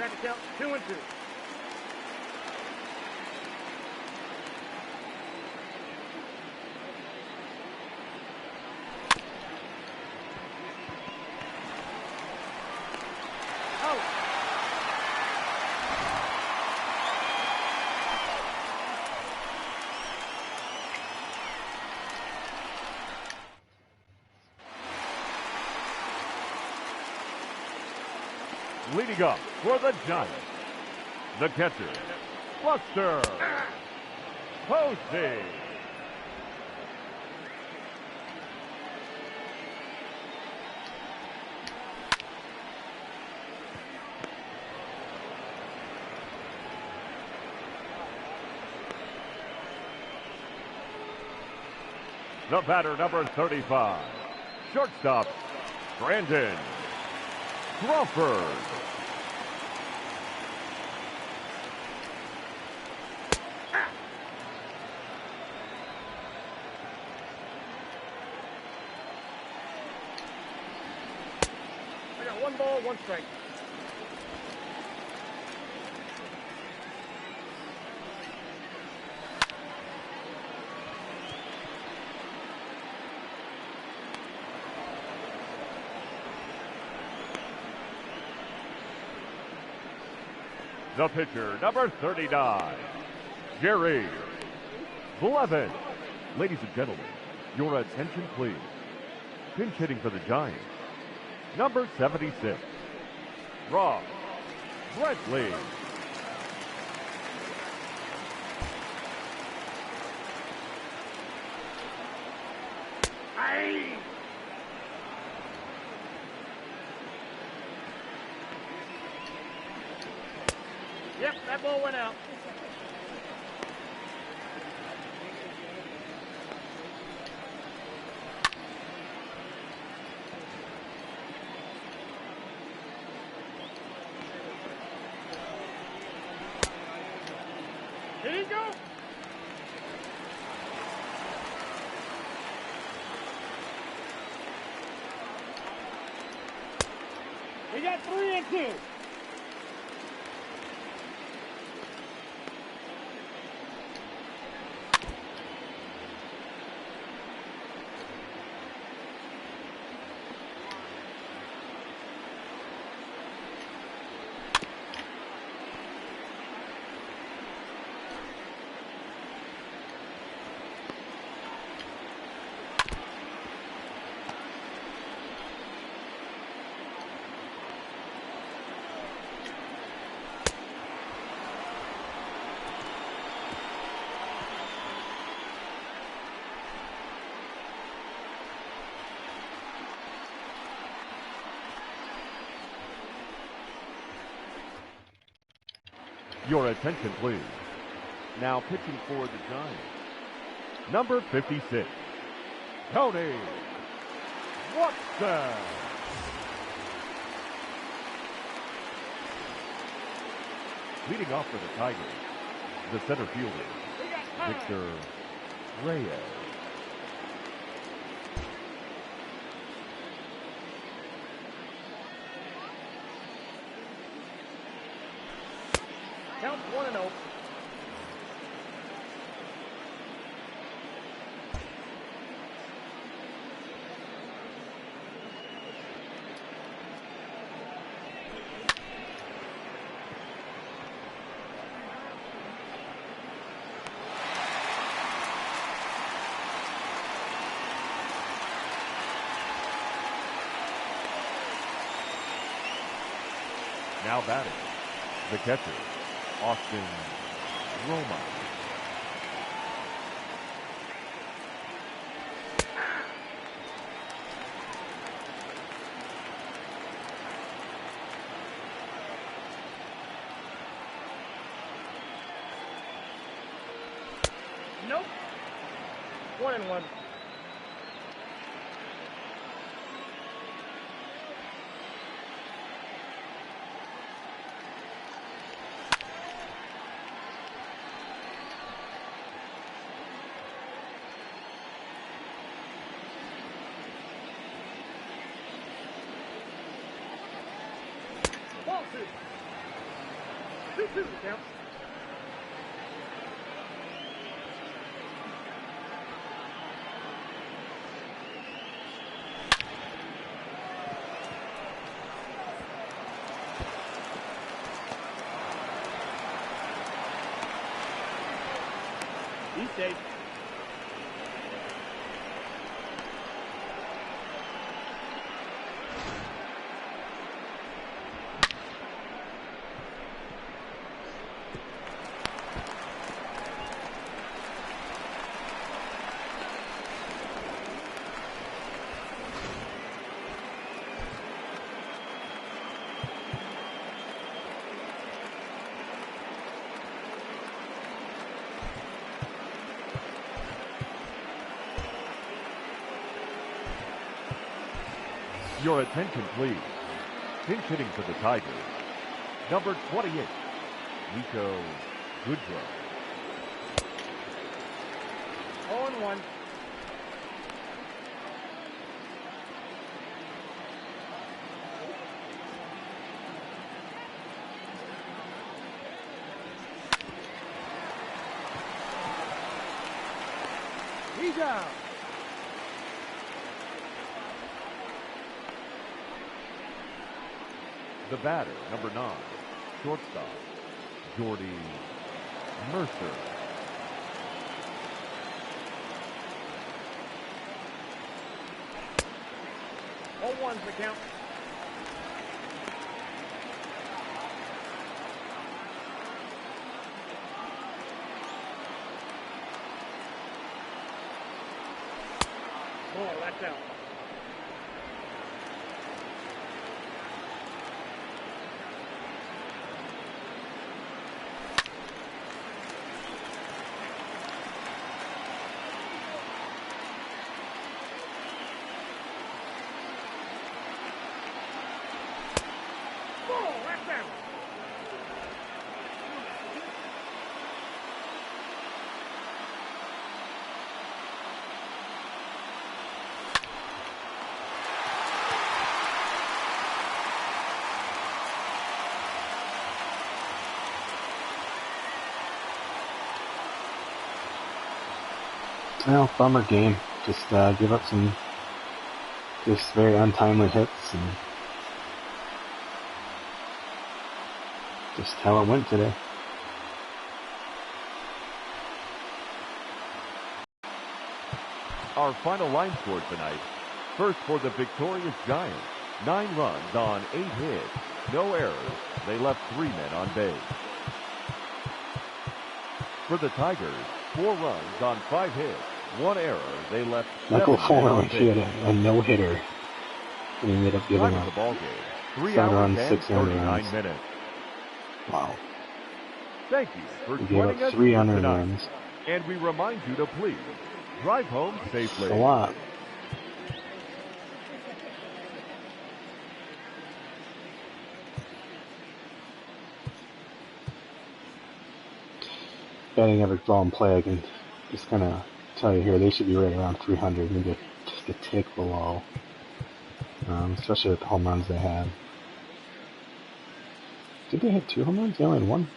Grab the count 2-2. Leading up for the Giants, the catcher, Buster Posey. The batter, number 35, shortstop, Brandon Crawford. I got 1 ball, 1 strike. The pitcher, number 39, Jerry Blevin. Ladies and gentlemen, your attention please. Pinch hitting for the Giants, number 76, Rob Brentley. Aye. Yep, that ball went out. Here you go. We got 3-2. Your attention, please. Now pitching for the Giants, number 56, Tony Watson. Leading off for the Tigers, the center fielder, Victor Reyes. Count 1-0. Now batting, the catcher, Austin Roma. Nope. 1-1. Ball 2. 2-2 count. He's safe. Your attention, please. Pinch hitting for the Tigers, number 28, Nico Goodrow. 0-1. He's out. The batter, number 9, shortstop, Jordy Mercer. 0-1's the count. Oh, that's out. Oh, that's out. Well, bummer game. Just give up some just very untimely hits and just how it went today. Our final line score tonight. First for the victorious Giants, 9 runs on 8 hits, no errors. They left 3 men on base. For the Tigers, 4 runs on 5 hits, 1 error. They left 7 Michael men Fulmer, on he had base. a no-hitter. And he ended up giving Time of up the ball game, 3 7 hours runs, and 6 earned 39 runs. minutes. Wow. Thank you for He gave joining up us 3 here unearned tonight. runs. And we remind you to please drive home safely. That's a lot. Batting average ball in play, I can just kind of tell you here, they should be right around 300, maybe just a tick below, especially with the home runs they had. Did they hit 2 home runs? They only had 1?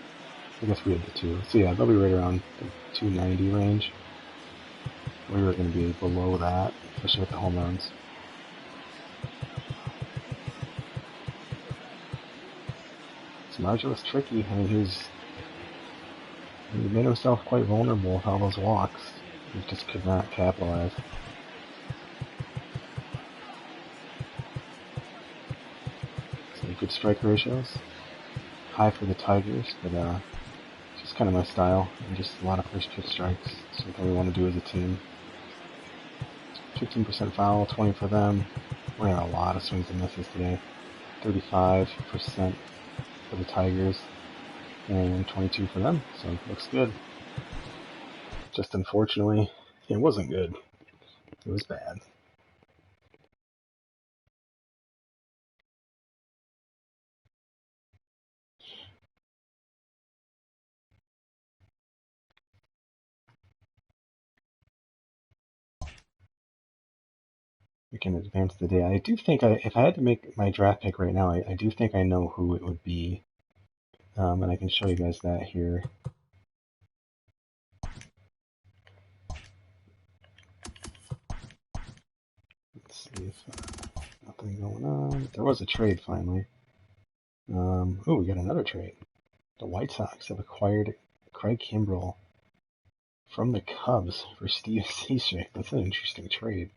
I guess we had the 2. So yeah, they'll be right around the 290 range. We were going to be below that, especially with the home runs. Samaja was tricky. I mean, he made himself quite vulnerable with all those walks. He just could not capitalize. So good strike ratios. High for the Tigers, but just kind of my style. And just a lot of first pitch strikes. Something we want to do as a team. 15% foul, 20 for them. We're in a lot of swings and misses today. 35% for the Tigers and 22 for them, so it looks good. Just unfortunately, it wasn't good. It was bad. We can advance the day. I do think if I had to make my draft pick right now, I do think I know who it would be. And I can show you guys that here. Let's see if nothing going on. There was a trade finally. Oh, we got another trade. The White Sox have acquired Craig Kimbrell from the Cubs for Steve Cishek. That's an interesting trade.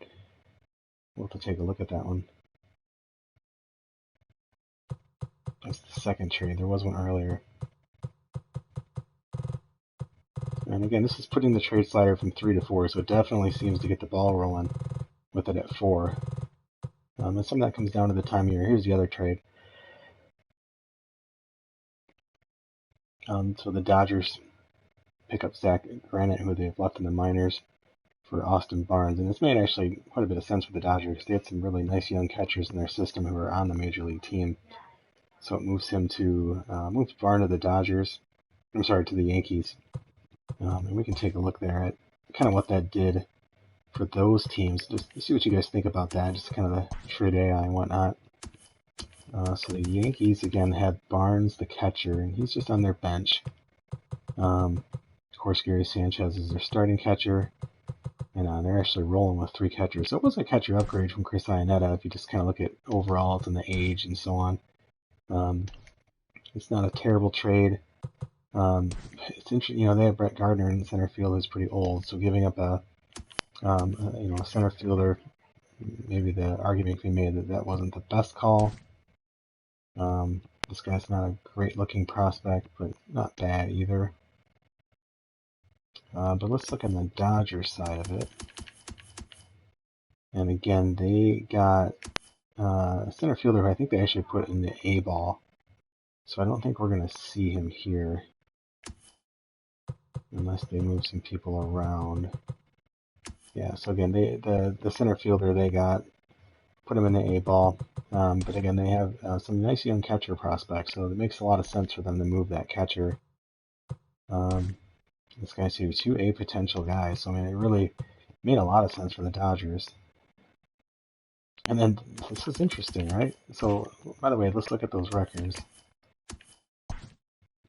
We'll have to take a look at that one. That's the second trade. There was one earlier. And again, this is putting the trade slider from 3 to 4, so it definitely seems to get the ball rolling with it at 4. And some of that comes down to the time of year. Here's the other trade. So the Dodgers pick up Zach Granite, who they've left in the minors, for Austin Barnes. And it's made actually quite a bit of sense for the Dodgers. They had some really nice young catchers in their system who are on the major league team. So it moves him to moves Barnes to the Dodgers. I'm sorry, to the Yankees. And we can take a look there at kind of what that did for those teams. Just see what you guys think about that. Just kind of the trade AI and whatnot. So the Yankees again had Barnes, the catcher, and he's just on their bench. Of course, Gary Sanchez is their starting catcher, and they're actually rolling with 3 catchers. So it was a catcher upgrade from Chris Iannetta if you just kind of look at overalls and the age and so on. It's not a terrible trade. It's interesting, they have Brett Gardner in center field who's pretty old, so giving up a center fielder, maybe the argument can be made that that wasn't the best call. This guy's not a great-looking prospect, but not bad either. But let's look on the Dodgers side of it. And again, they got a center fielder who I think they actually put in the A ball. So I don't think we're going to see him here unless they move some people around. Yeah, so again, the center fielder they got, put him in the A ball. But again, they have some nice young catcher prospects, so it makes a lot of sense for them to move that catcher. This guy's here, 2 A potential guys, so I mean, it really made a lot of sense for the Dodgers. And then, this is interesting, right? So, by the way, let's look at those records.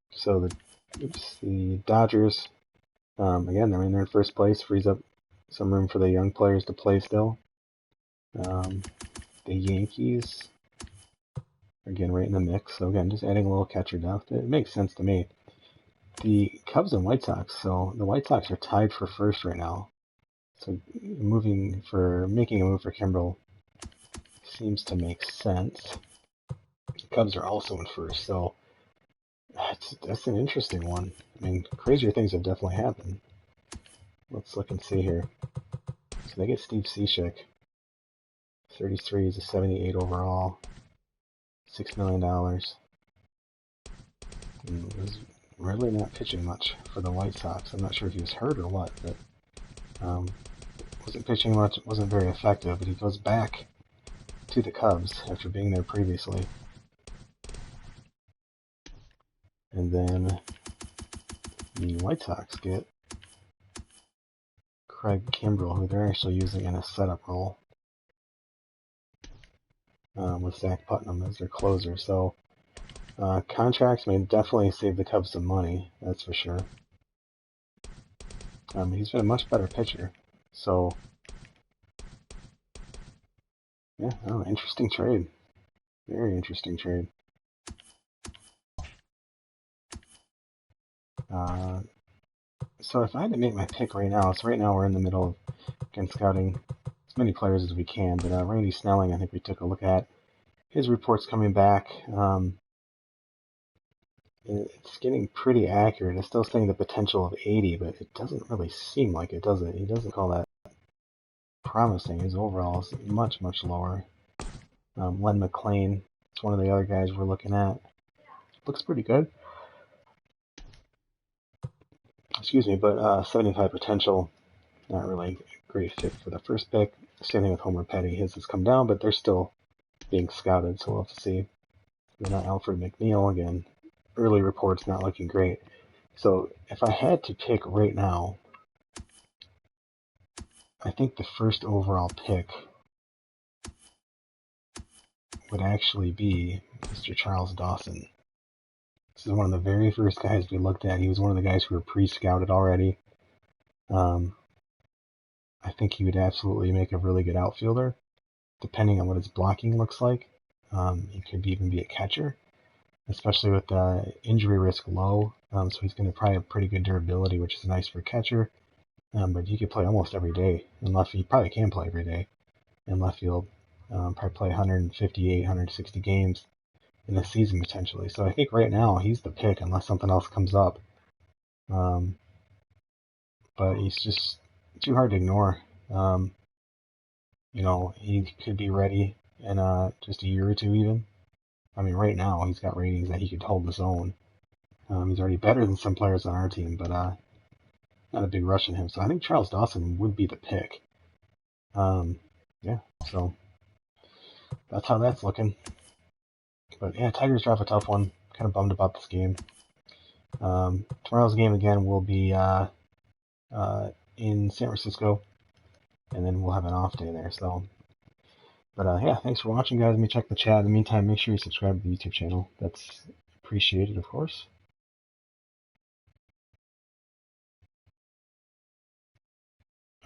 So, the Dodgers, again, I mean, they're in first place, frees up some room for the young players to play still. The Yankees, again, right in the mix. So, again, just adding a little catcher depth. It makes sense to me. The Cubs and White Sox, so the White Sox are tied for first right now. So, making a move for Kimbrell seems to make sense. The Cubs are also in first, so that's an interesting one. I mean, crazier things have definitely happened. Let's look and see here. So they get Steve Cishek. 33 is a 78 overall. $6 million. And he was really not pitching much for the White Sox. I'm not sure if he was hurt or what, but wasn't pitching much, wasn't very effective, but he goes back to the Cubs after being there previously. And then the White Sox get Craig Kimbrell, who they're actually using in a setup role with Zach Putnam as their closer. So contracts may definitely save the Cubs some money, that's for sure. He's been a much better pitcher. So, yeah, interesting trade. Very interesting trade. So if I had to make my pick right now, so right now we're in the middle of scouting as many players as we can, but Randy Snelling, I think we took a look at. His report's coming back. It's getting pretty accurate. It's still saying the potential of 80, but it doesn't really seem like it, does it? He doesn't call that promising. His overall is much, much lower. Len McClain, it's one of the other guys we're looking at. Looks pretty good. Excuse me, but 75 potential, not really a great fit for the first pick. Same thing with Homer Petty. His has come down, but they're still being scouted, so we'll have to see. Then Alfred McNeil, again, early reports not looking great. So if I had to pick right now, I think the first overall pick would actually be Mr. Charles Dawson. This is one of the very first guys we looked at. He was one of the guys who were pre-scouted already. I think he would absolutely make a really good outfielder, depending on what his blocking looks like. He could even be a catcher, especially with injury risk low. So he's going to probably have pretty good durability, which is nice for a catcher. But he could play almost every day in left field. He probably can play every day in left field. Probably play 158, 160 games in a season potentially. So I think right now he's the pick unless something else comes up. But he's just too hard to ignore. He could be ready in just a year or two even. I mean, right now he's got ratings that he could hold his own. He's already better than some players on our team, but not a big rush in him. So I think Charles Dawson would be the pick. Yeah, so that's how that's looking. But yeah, Tigers drop a tough one. Kind of bummed about this game. Tomorrow's game again will be in San Francisco, and then we'll have an off day there. So, but yeah, thanks for watching, guys. Let me check the chat. In the meantime, make sure you subscribe to the YouTube channel. That's appreciated, of course.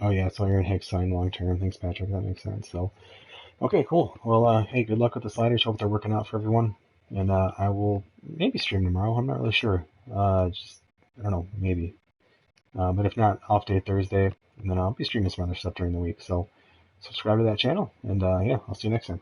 Oh yeah, so Aaron Hicks signed long term. Thanks, Patrick. That makes sense. So, okay, cool. Well, hey, good luck with the sliders. Hope they're working out for everyone. And I will maybe stream tomorrow. I'm not really sure. I don't know, maybe. But if not, off day Thursday, and then I'll be streaming some other stuff during the week. So subscribe to that channel, and yeah, I'll see you next time.